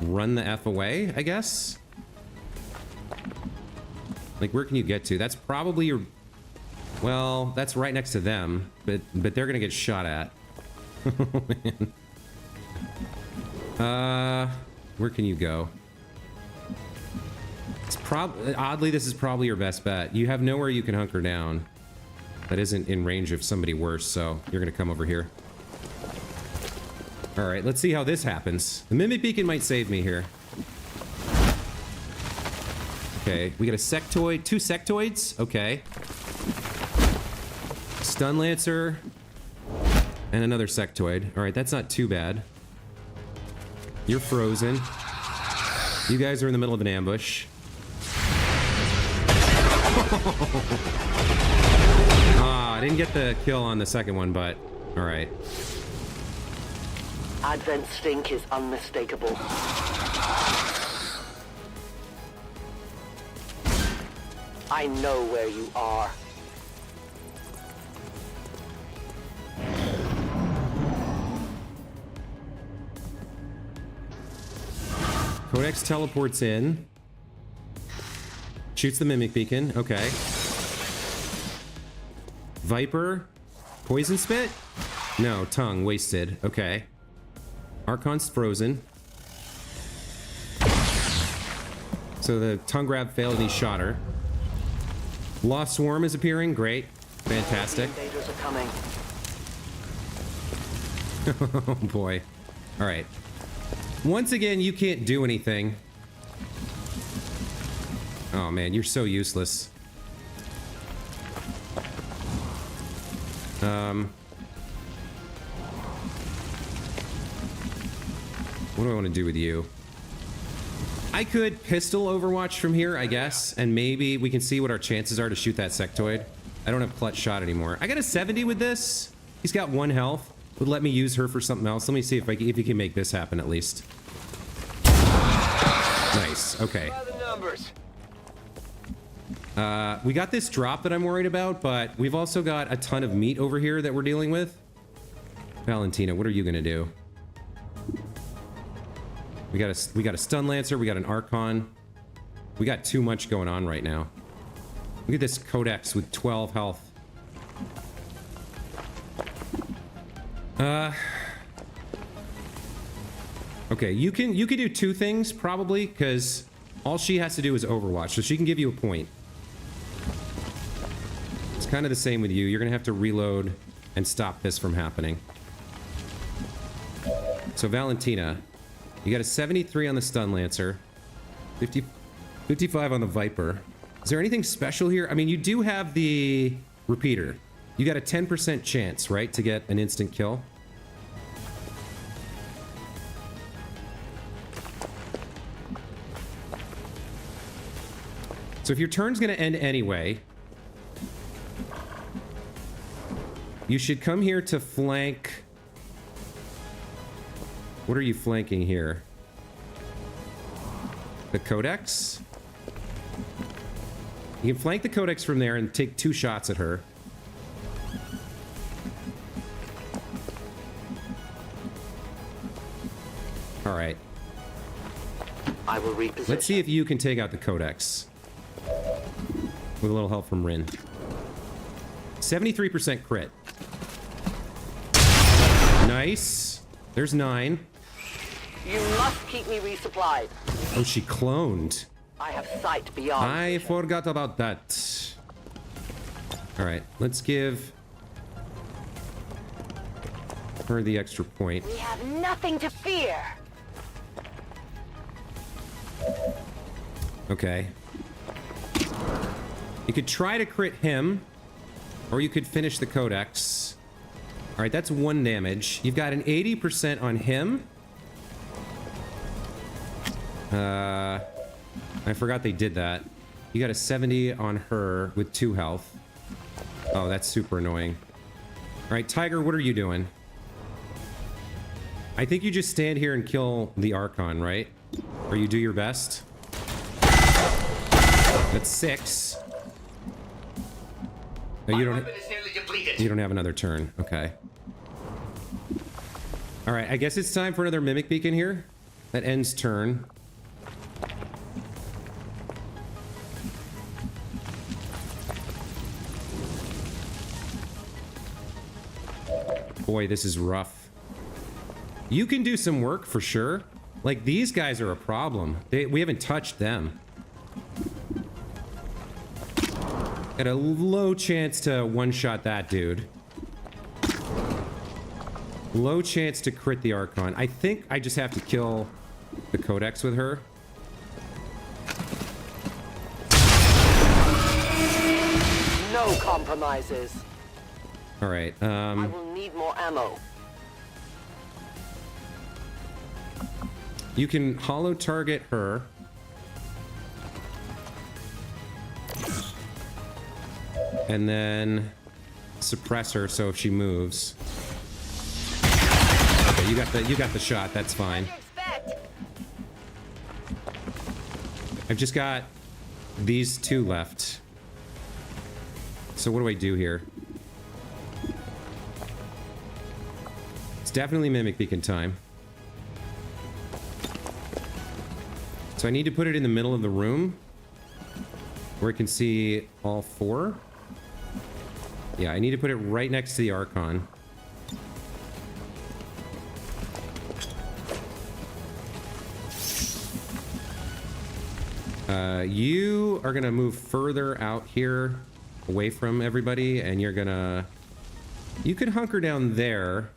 Run the F away, I guess? Like, where can you get to? That's probably your... Well, that's right next to them, but they're gonna get shot at. Where can you go? It's oddly, this is probably your best bet. You have nowhere you can hunker down that isn't in range of somebody worse, so you're gonna come over here. All right, let's see how this happens. The Mimic Beacon might save me here. Okay, we got a sectoid, 2 sectoids. Okay. Stun Lancer and another sectoid. All right, that's not too bad. You're frozen. You guys are in the middle of an ambush. I didn't get the kill on the second one, but all right. Advent stink is unmistakable. I know where you are. Codex teleports in. Shoots the Mimic Beacon. Okay. Viper. Poison Spit? No, Tongue. Wasted. Okay. Archon's frozen. So the Tongue Grab failed and he shot her. Lost Swarm is appearing. Great. Fantastic. The invaders are coming. Oh boy. Alright. Once again, you can't do anything. Oh man, you're so useless. What do I want to do with you? I could pistol Overwatch from here, I guess, and maybe we can see what our chances are to shoot that sectoid. I don't have clutch shot anymore. I got a 70 with this. He's got 1 health. Would let me use her for something else. Let me see if you can make this happen at least. Nice. Okay. We got this drop that I'm worried about, but we've also got a ton of meat over here that we're dealing with. Valentina, what are you gonna do? We got a Stun Lancer, we got an Archon. We got too much going on right now. Look at this Codex with 12 health. Okay, you can do 2 things probably, because all she has to do is Overwatch, so she can give you a point. It's kind of the same with you. You're gonna have to reload and stop this from happening. So Valentina, you got a 73 on the Stun Lancer, 55 on the Viper. Is there anything special here? I mean, you do have the repeater. You got a 10% chance, right, to get an instant kill. So if your turn's gonna end anyway, you should come here to flank. What are you flanking here? The Codex? You can flank the Codex from there and take 2 shots at her. All right. I will reposition. Let's see if you can take out the Codex. With a little help from Rin. 73% crit. Nice. There's 9. You must keep me resupplied. Oh, she cloned. I have sight beyond. I forgot about that. All right, let's give her the extra point. We have nothing to fear. Okay. You could try to crit him, or you could finish the Codex. All right, that's 1 damage. You've got an 80% on him. I forgot they did that. You got a 70 on her with 2 health. Oh, that's super annoying. All right, Tiger, what are you doing? I think you just stand here and kill the Archon, right? Or you do your best. That's 6. Oh, you don't have another turn. Okay. All right, I guess it's time for another Mimic Beacon here. That ends turn. boy, this is rough. You can do some work for sure. Like, these guys are a problem. We haven't touched them. Got a low chance to one-shot that dude. Low chance to crit the Archon. I think I just have to kill the Codex with her. No compromises. All right. I will need more ammo. You can hollow target her. And then suppress her so if she moves. Okay, you got the shot. That's fine. I've just got these two left. So what do I do here? It's definitely Mimic Beacon time. So I need to put it in the middle of the room where I can see all four. Yeah, I need to put it right next to the Archon. You are gonna move further out here away from everybody, and you're gonna... You could hunker down there.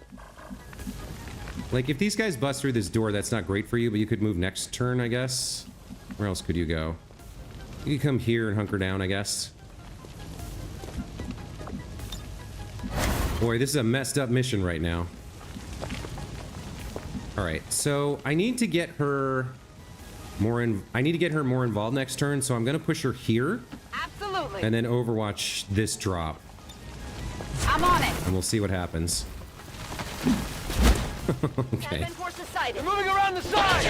Like, if these guys bust through this door, that's not great for you, but you could move next turn, I guess. Where else could you go? You could come here and hunker down, I guess. Boy, this is a messed up mission right now. Alright, so I need to get her more involved next turn, so I'm gonna push her here. Absolutely. And then overwatch this drop. I'm on it. And we'll see what happens. Okay. Forces sighted. Moving around the side.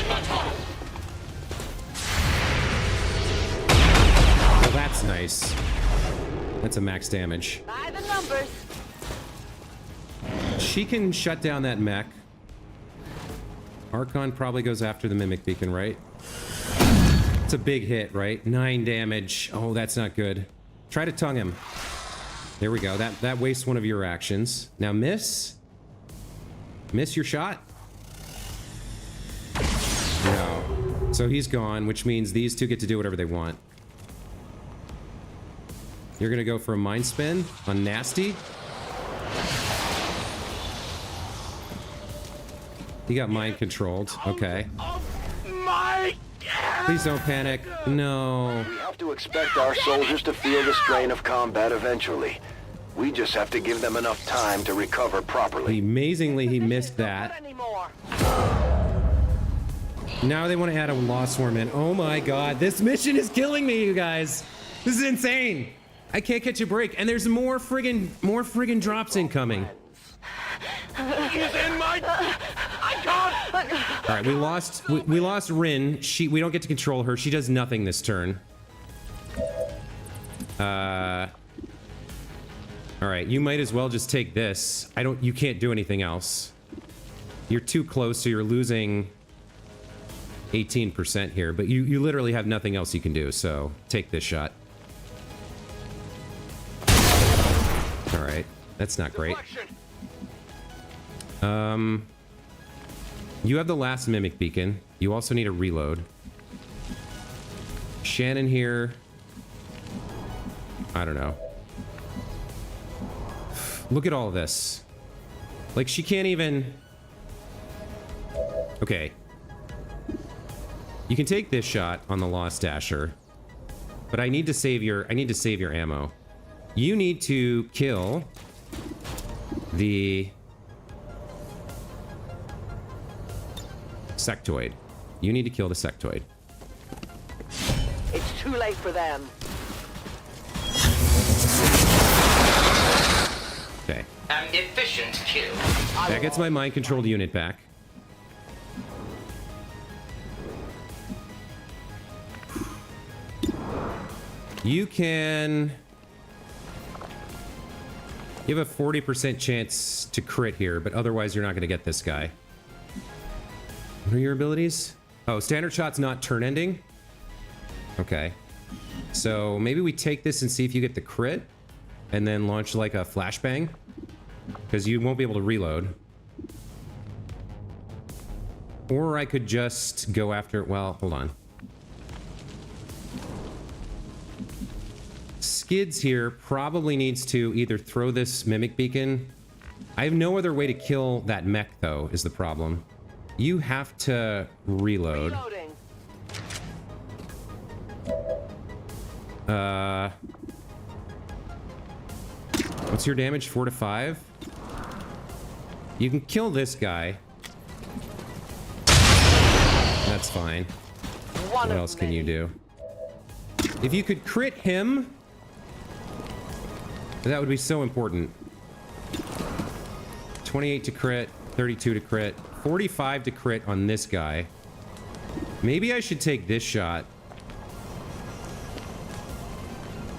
Well, that's nice. That's a max damage. By the numbers. She can shut down that mech. Archon probably goes after the Mimic Beacon, right? It's a big hit, right? 9 damage. Oh, that's not good. Try to tongue him. There we go. That wastes one of your actions. Now miss. Miss your shot. No. So he's gone, which means these two get to do whatever they want. You're gonna go for a mind spin on Nasty. He got mind controlled. Okay. Please don't panic. No. We have to expect our soldiers to feel the strain of combat eventually. We just have to give them enough time to recover properly. Amazingly, he missed that. Now they want to add a Lost Swarm in. Oh my god, this mission is killing me, you guys. This is insane. I can't catch a break, and there's more friggin' drops incoming. He's in my icon. All right, we lost Rin. We don't get to control her. She does nothing this turn. All right, you might as well just take this. You can't do anything else. You're too close, so you're losing 18% here, but you literally have nothing else you can do, so take this shot. All right, that's not great. You have the last Mimic Beacon. You also need a reload. Shannon here. I don't know. Look at all this. Like, she can't even... Okay. You can take this shot on the Lost Dasher, but I need to save your ammo. You need to kill the sectoid. You need to kill the sectoid. It's too late for them. Okay. An efficient kill. That gets my mind-controlled unit back. You can... You have a 40% chance to crit here, but otherwise you're not going to get this guy. What are your abilities? Oh, standard shot's not turn ending? Okay. So maybe we take this and see if you get the crit, and then launch like a flashbang. because you won't be able to reload. Or I could just go after... Well, hold on. Skids here probably needs to either throw this mimic beacon. I have no other way to kill that mech, though, is the problem. You have to reload. Reloading. What's your damage? 4 to 5? You can kill this guy. That's fine. What else can you do? If you could crit him, that would be so important. 28 to crit, 32 to crit, 45 to crit on this guy. Maybe I should take this shot.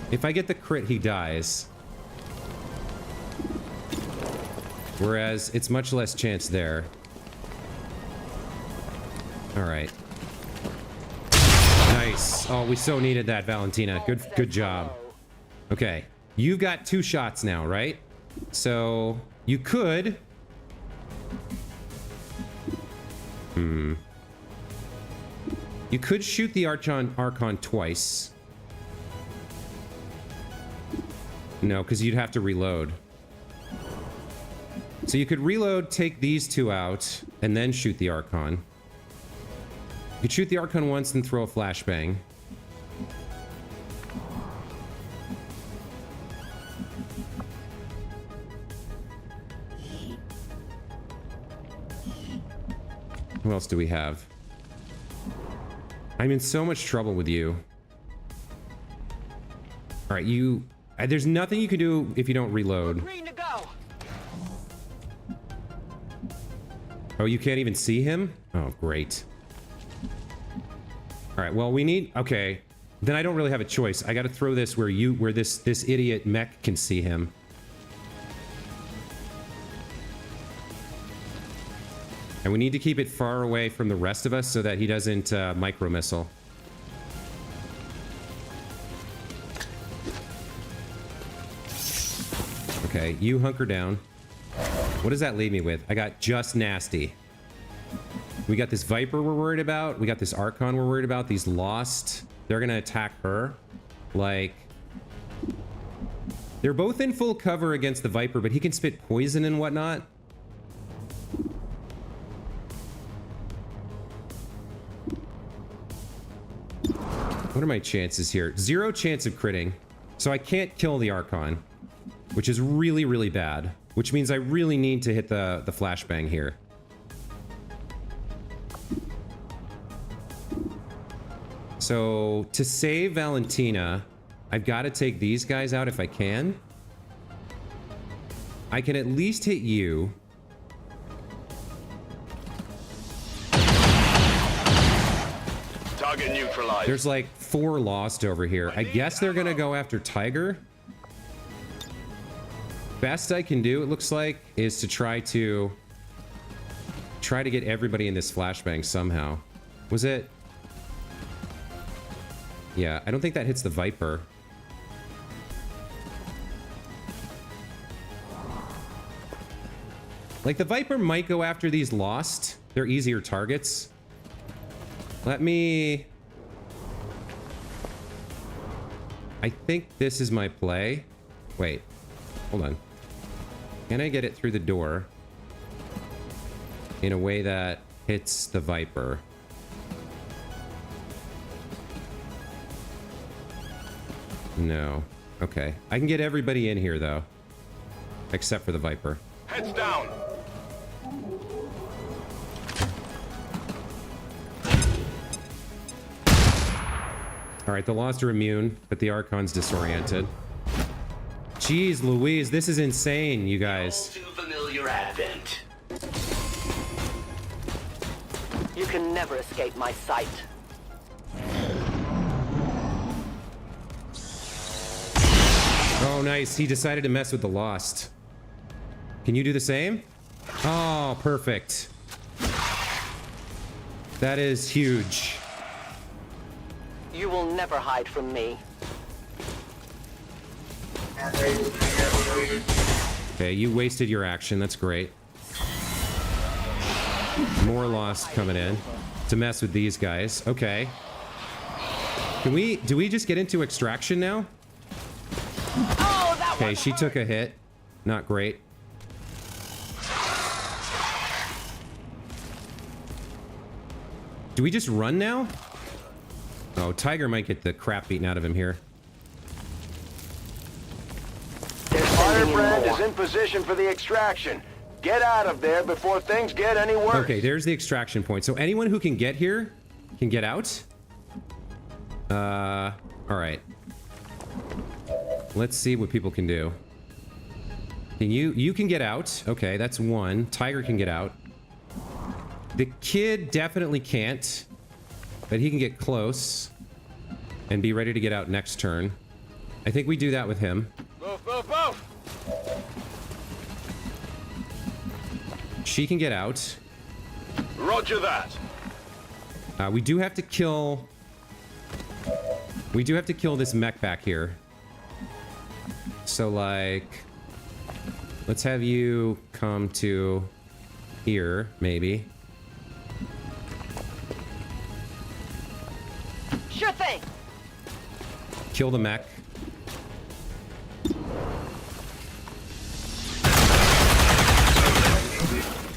If I get the crit, he dies. Whereas it's much less chance there. All right. Nice. Oh, we so needed that, Valentina. Good job. Okay. You've got 2 shots now, right? So you could... You could shoot the Archon twice. No, because you'd have to reload. So you could reload, take these 2 out, and then shoot the Archon. You could shoot the Archon once and throw a flashbang. Who else do we have? I'm in so much trouble with you. All right, you... There's nothing you can do if you don't reload. Green to go. Oh, you can't even see him? Oh, great. All right, well, we need... Okay. Then I don't really have a choice. I got to throw this where this idiot mech can see him. And we need to keep it far away from the rest of us so that he doesn't micro-missile. Okay, you hunker down. What does that leave me with? I got just nasty. We got this Viper we're worried about. We got this Archon we're worried about. These Lost. They're going to attack her. Like... They're both in full cover against the Viper, but he can spit poison and whatnot. What are my chances here? 0 chance of critting. So I can't kill the Archon, which is really, really bad. Which means I really need to hit the flashbang here. So to save Valentina, I've got to take these guys out if I can. I can at least hit you. Target neutralized. There's like 4 Lost over here. I guess they're gonna go after Tiger. Best I can do, it looks like, is to try to get everybody in this flashbang somehow. Was it? Yeah, I don't think that hits the Viper. Like, the Viper might go after these Lost. They're easier targets. Let me... I think this is my play. Wait. Hold on. Can I get it through the door in a way that hits the Viper? No. Okay. I can get everybody in here, though. Except for the Viper. Heads down. Alright, the Lost are immune, but the Archon's disoriented. Jeez Louise, this is insane, you guys. All too familiar advent. You can never escape my sight. Oh, nice. He decided to mess with the Lost. Can you do the same? Oh, perfect. That is huge. You will never hide from me. Okay, you wasted your action. That's great. More lost coming in to mess with these guys. Okay. Do we just get into extraction now? Oh, that Okay, she took a hit. Not great. Do we just run now? Oh, Tiger might get the crap beaten out of him here. Firebrand is in position for the extraction. Get out of there before things get any worse. Okay, there's the extraction point. So anyone who can get here can get out. All right. Let's see what people can do. You can get out. Okay, that's one. Tiger can get out. The kid definitely can't, but he can get close and be ready to get out next turn. I think we do that with him. Move, move, move! She can get out. Roger that. We do have to kill... We do have to kill this mech back here. So, like... Let's have you come to here, maybe. Sure thing. Kill the mech.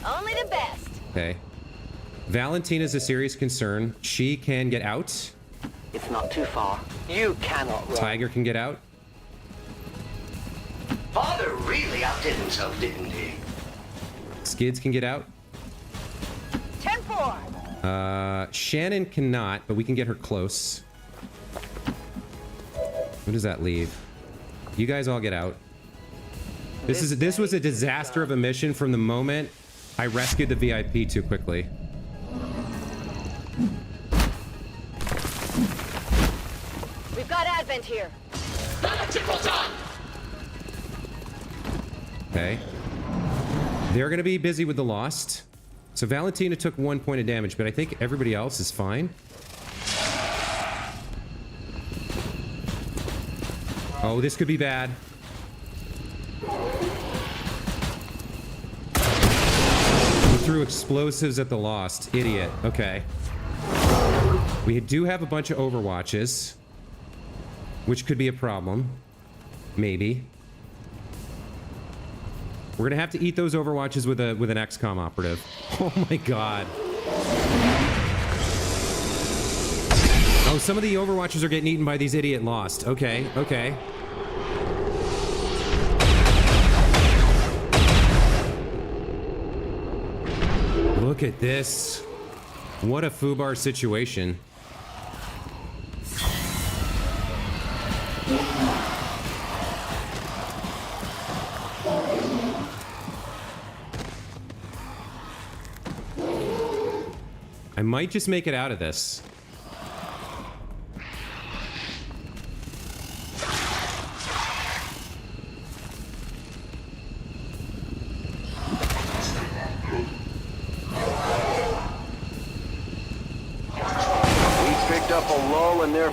Only the best. Okay. Valentina's a serious concern. She can get out. It's not too far. You cannot run. Tiger can get out. Father really outdid himself, didn't he? Skids can get out. 10-4. Shannon cannot, but we can get her close. What does that leave? You guys all get out. This was a disaster of a mission from the moment I rescued the VIP too quickly. We've got Advent here. Okay. They're going to be busy with the Lost. So Valentina took 1 point of damage, but I think everybody else is fine. Oh, this could be bad. He threw explosives at the Lost. Idiot. Okay. We do have a bunch of Overwatches, which could be a problem. Maybe. We're gonna have to eat those Overwatches with an XCOM operative. Oh my god. Oh, some of the Overwatches are getting eaten by these idiot Lost. Okay, okay. Look at this. What a foobar situation. I might just make it out of this.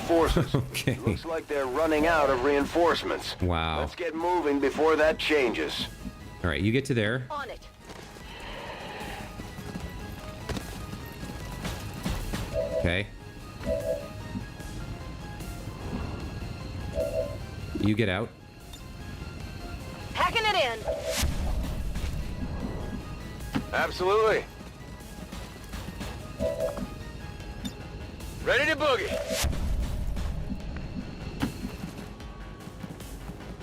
Forces. Okay. Looks like they're running out of reinforcements. Wow. Let's get moving before that changes. All right, you get to there. On it. Okay. You get out. Packing it in. Absolutely. Ready to boogie.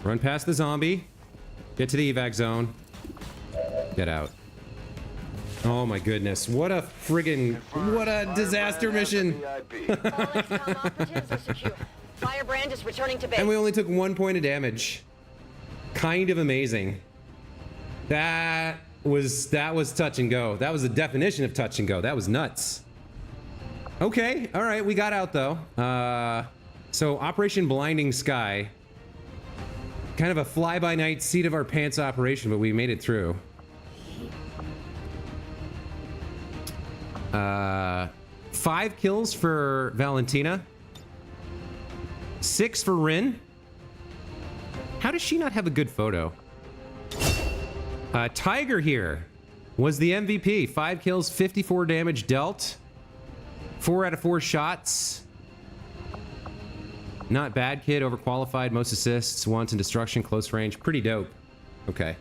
Run past the zombie. Get to the evac zone. Get out. Oh my goodness. What a friggin... What a disaster mission. All XCOM operatives are secure. Firebrand is returning to base. And we only took 1 point of damage. Kind of amazing. That was touch and go. That was the definition of touch and go. That was nuts. Okay, all right, we got out though. So Operation Blinding Sky. Kind of a fly-by-night seat of our pants operation, but we made it through. 5 kills for Valentina. 6 for Rin. How does she not have a good photo? Tiger here was the MVP. 5 kills, 54 damage dealt. 4 out of 4 shots. Not bad, kid. Overqualified, most assists, wanton destruction, close range. Pretty dope. Okay.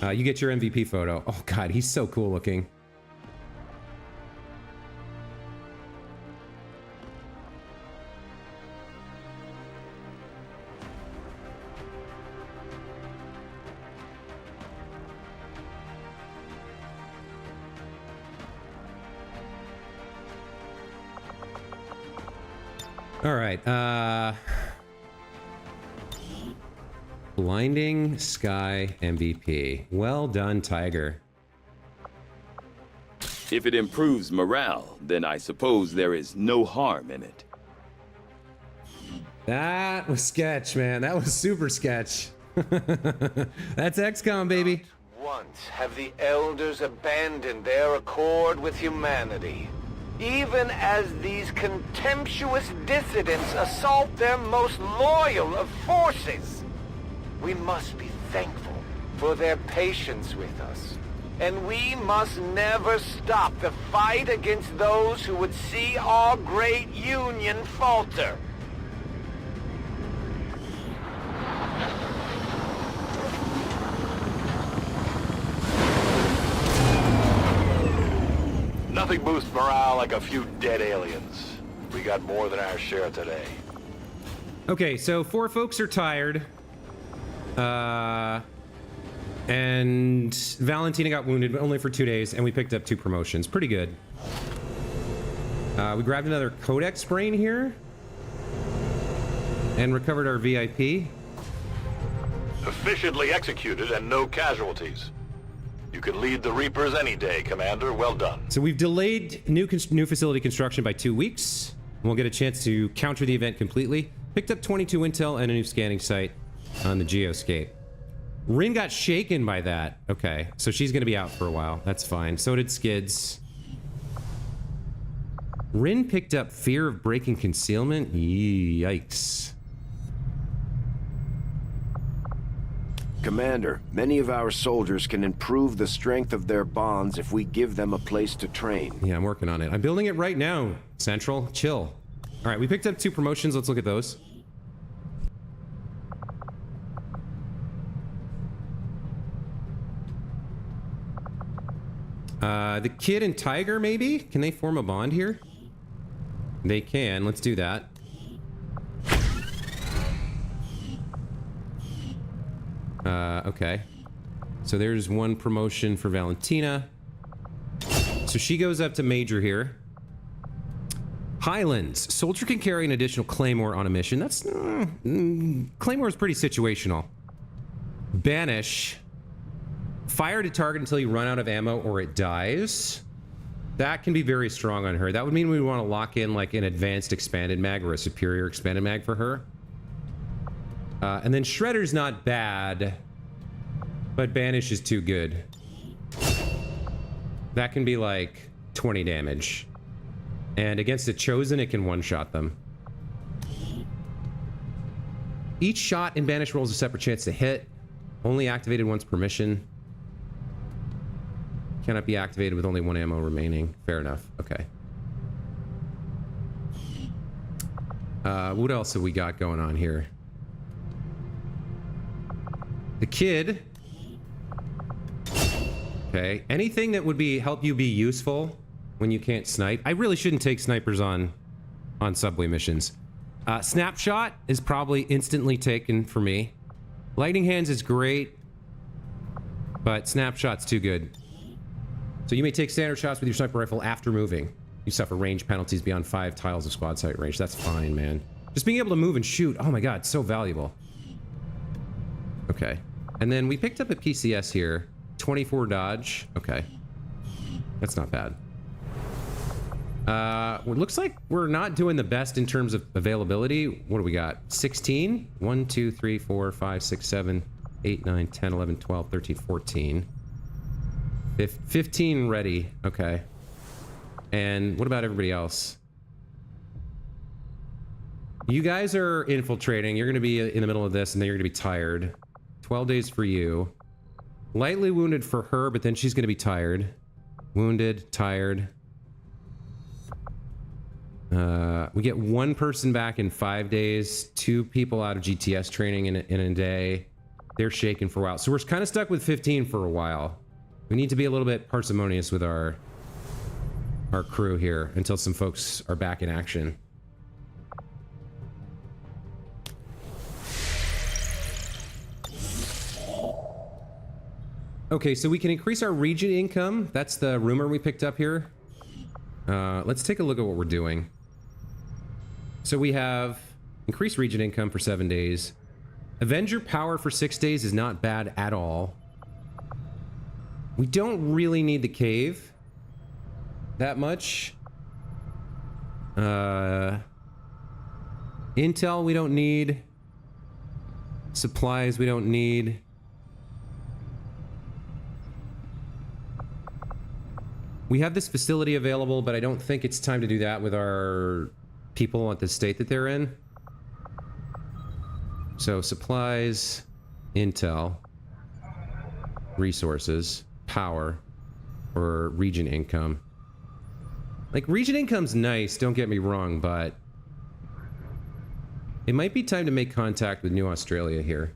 You get your MVP photo. Oh, God, he's so cool looking. All right. Blinding Sky MVP. Well done, Tiger. If it improves morale, then I suppose there is no harm in it. That was sketch, man. That was super sketch. That's XCOM, baby. Not once have the elders abandoned their accord with humanity. Even as these contemptuous dissidents assault their most loyal of forces. We must be thankful for their patience with us. And we must never stop the fight against those who would see our great union falter. Nothing boosts morale like a few dead aliens. We got more than our share today. Okay, so 4 folks are tired. And Valentina got wounded, but only for 2 days, and we picked up 2 promotions. Pretty good. We grabbed another Codex brain here. And recovered our VIP. Efficiently executed and no casualties. You can lead the Reapers any day, Commander. Well done. So we've delayed new facility construction by 2 weeks. And we'll get a chance to counter the event completely. Picked up 22 intel and a new scanning site on the Geoscape. Rin got shaken by that. Okay, so she's gonna be out for a while. That's fine. So did Skids. Rin picked up fear of breaking concealment. Yikes. Commander, many of our soldiers can improve the strength of their bonds if we give them a place to train. Yeah, I'm working on it. I'm building it right now, Central. Chill. All right, we picked up 2 promotions. Let's look at those. The Kid and Tiger, maybe? Can they form a bond here? They can. Let's do that. Okay. So there's 1 promotion for Valentina. So she goes up to Major here. Highlands. Soldier can carry an additional Claymore on a mission. That's... Claymore is pretty situational. Banish. Fire to target until you run out of ammo or it dies. That can be very strong on her. That would mean we want to lock in like an advanced expanded mag or a superior expanded mag for her. And then Shredder's not bad, but Banish is too good. That can be like 20 damage. And against a Chosen, it can one-shot them. Each shot in Banish rolls a separate chance to hit. Only activated once per mission. Cannot be activated with only 1 ammo remaining. Fair enough. Okay. What else have we got going on here? The Kid. Okay. Anything that would help you be useful when you can't snipe. I really shouldn't take snipers on subway missions. Snapshot is probably instantly taken for me. Lightning Hands is great, but Snapshot's too good. So you may take standard shots with your sniper rifle after moving. You suffer range penalties beyond 5 tiles of squad sight range. That's fine, man. Just being able to move and shoot. Oh my god, so valuable. Okay. And then we picked up a PCS here. 24 dodge. Okay. That's not bad. It looks like we're not doing the best in terms of availability. What do we got? 16? 1, 2, 3, 4, 5, 6, 7, 8, 9, 10, 11, 12, 13, 14. 15 ready. Okay. And what about everybody else? You guys are infiltrating. You're going to be in the middle of this, and then you're going to be tired. 12 days for you. Lightly wounded for her, but then she's going to be tired. Wounded, tired. We get 1 person back in 5 days. 2 people out of GTS training in a day. They're shaken for a while. So we're kind of stuck with 15 for a while. We need to be a little bit parsimonious with our crew here until some folks are back in action. Okay, so we can increase our region income. That's the rumor we picked up here. Let's take a look at what we're doing. So we have increased region income for 7 days. Avenger power for 6 days is not bad at all. We don't really need the cave that much. Intel we don't need. Supplies we don't need. We have this facility available, but I don't think it's time to do that with our people at the state that they're in. So supplies, intel, resources, power, or region income. Like, region income's nice, don't get me wrong, but it might be time to make contact with New Australia here.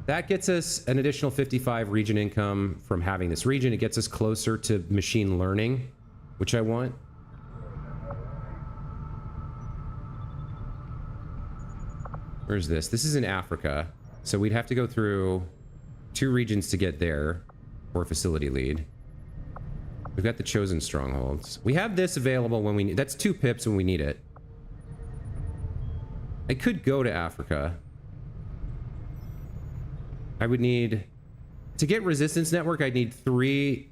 That gets us an additional 55 region income from having this region. It gets us closer to machine learning, which I want. Where's this? This is in Africa. So we'd have to go through 2 regions to get there for facility lead. We've got the chosen strongholds. We have this available when we need. That's 2 pips when we need it. I could go to Africa. I would need, to get resistance network, I'd need 3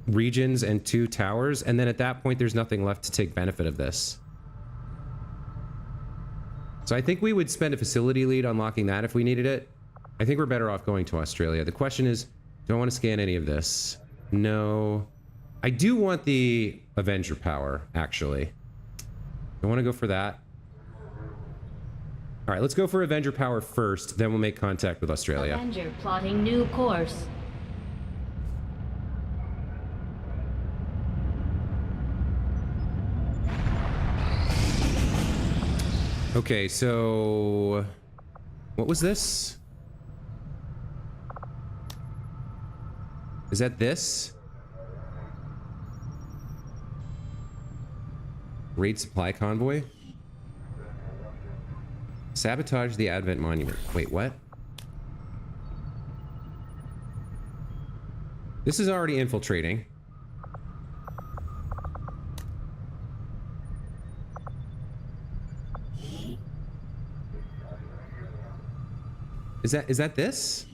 regions and 2 towers, and then at that point there's nothing left to take benefit of this. So I think we would spend a facility lead unlocking that if we needed it. I think we're better off going to Australia. The question is, do I want to scan any of this? No. I do want the Avenger power, actually. I want to go for that. All right, let's go for Avenger power first, then we'll make contact with Australia. Avenger plotting new course. Okay, so what was this? Is that this? Raid supply convoy? Sabotage the Advent Monument. Wait, what? This is already infiltrating. Is that this?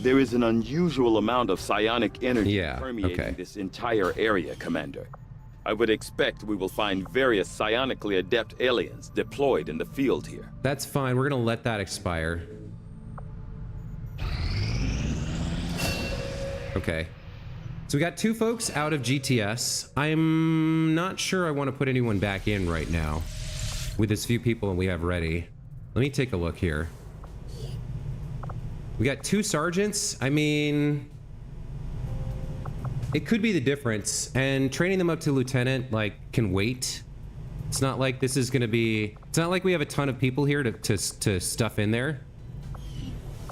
There is an unusual amount of psionic energy permeating this entire area, Commander. I would expect we will find various psionically adept aliens deployed in the field here. That's fine. We're gonna let that expire. Okay. So we got 2 folks out of GTS. I'm not sure I want to put anyone back in right now with as few people we have ready. Let me take a look here. We got 2 sergeants. I mean, it could be the difference, and training them up to lieutenant, like, can wait. It's not like this is gonna be, it's not like we have a ton of people here to stuff in there.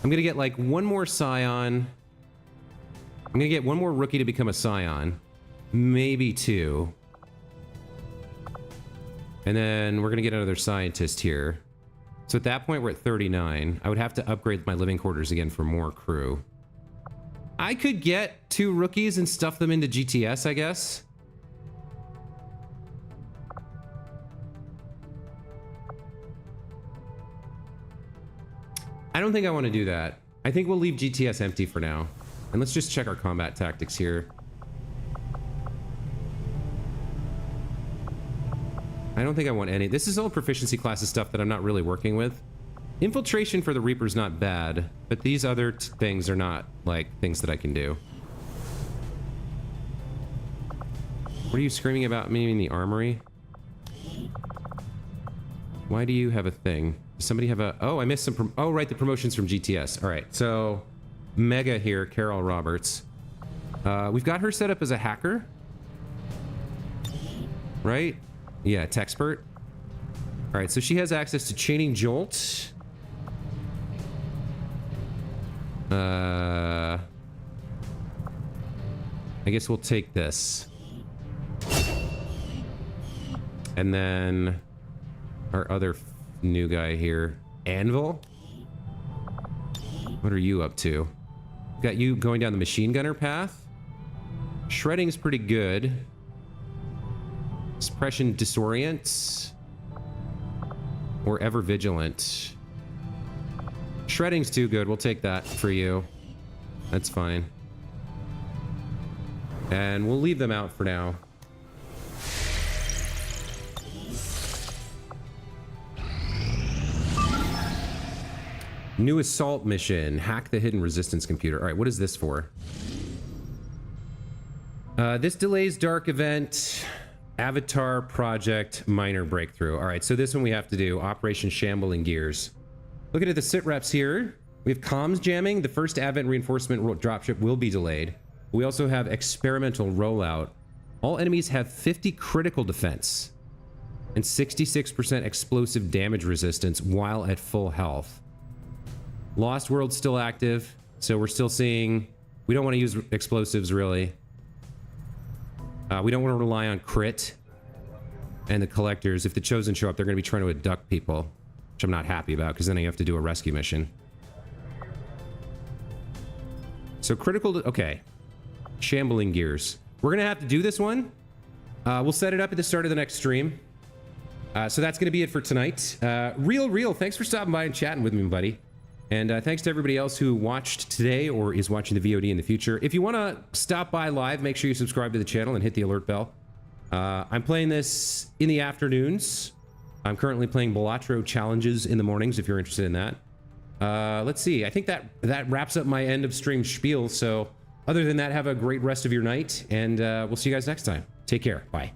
I'm gonna get like 1 more scion. I'm gonna get 1 more rookie to become a scion. Maybe 2. And then we're gonna get another scientist here. So at that point, we're at 39. I would have to upgrade my living quarters again for more crew. I could get 2 rookies and stuff them into GTS, I guess. I don't think I want to do that. I think we'll leave GTS empty for now. And let's just check our combat tactics here. I don't think I want any. This is all proficiency classes stuff that I'm not really working with. Infiltration for the Reaper's not bad, but these other things are not, like, things that I can do. What are you screaming about me in the armory? Why do you have a thing? Does somebody have a... Oh, I missed some... Oh, right, the promotions from GTS. All right, so Mega here, Carol Roberts. We've got her set up as a hacker. Right? Yeah, Techspert. All right, so she has access to Chaining Jolt. I guess we'll take this. And then our other new guy here, Anvil. What are you up to? Got you going down the machine gunner path. Shredding's pretty good. Suppression disorients. Or ever vigilant. Shredding's too good. We'll take that for you. That's fine. And we'll leave them out for now. New assault mission. Hack the hidden resistance computer. All right, what is this for? This delays dark event. Avatar project minor breakthrough. All right, so this one we have to do. Operation Shambling Gears. Looking at the sit reps here. We have comms jamming. The first Advent reinforcement dropship will be delayed. We also have experimental rollout. All enemies have 50 critical defense and 66% explosive damage resistance while at full health. Lost World's still active, so we're still seeing... We don't want to use explosives, really. We don't want to rely on crit and the collectors. If the Chosen show up, they're going to be trying to abduct people, which I'm not happy about, because then you have to do a rescue mission. So critical... Okay. Shambling Gears. We're going to have to do this one. We'll set it up at the start of the next stream. So that's going to be it for tonight. Real, thanks for stopping by and chatting with me, buddy. And thanks to everybody else who watched today or is watching the VOD in the future. If you want to stop by live, make sure you subscribe to the channel and hit the alert bell. I'm playing this in the afternoons. I'm currently playing Balatro challenges in the mornings, if you're interested in that. Let's see. I think that wraps up my end of stream spiel. So other than that, have a great rest of your night, and we'll see you guys next time. Take care. Bye.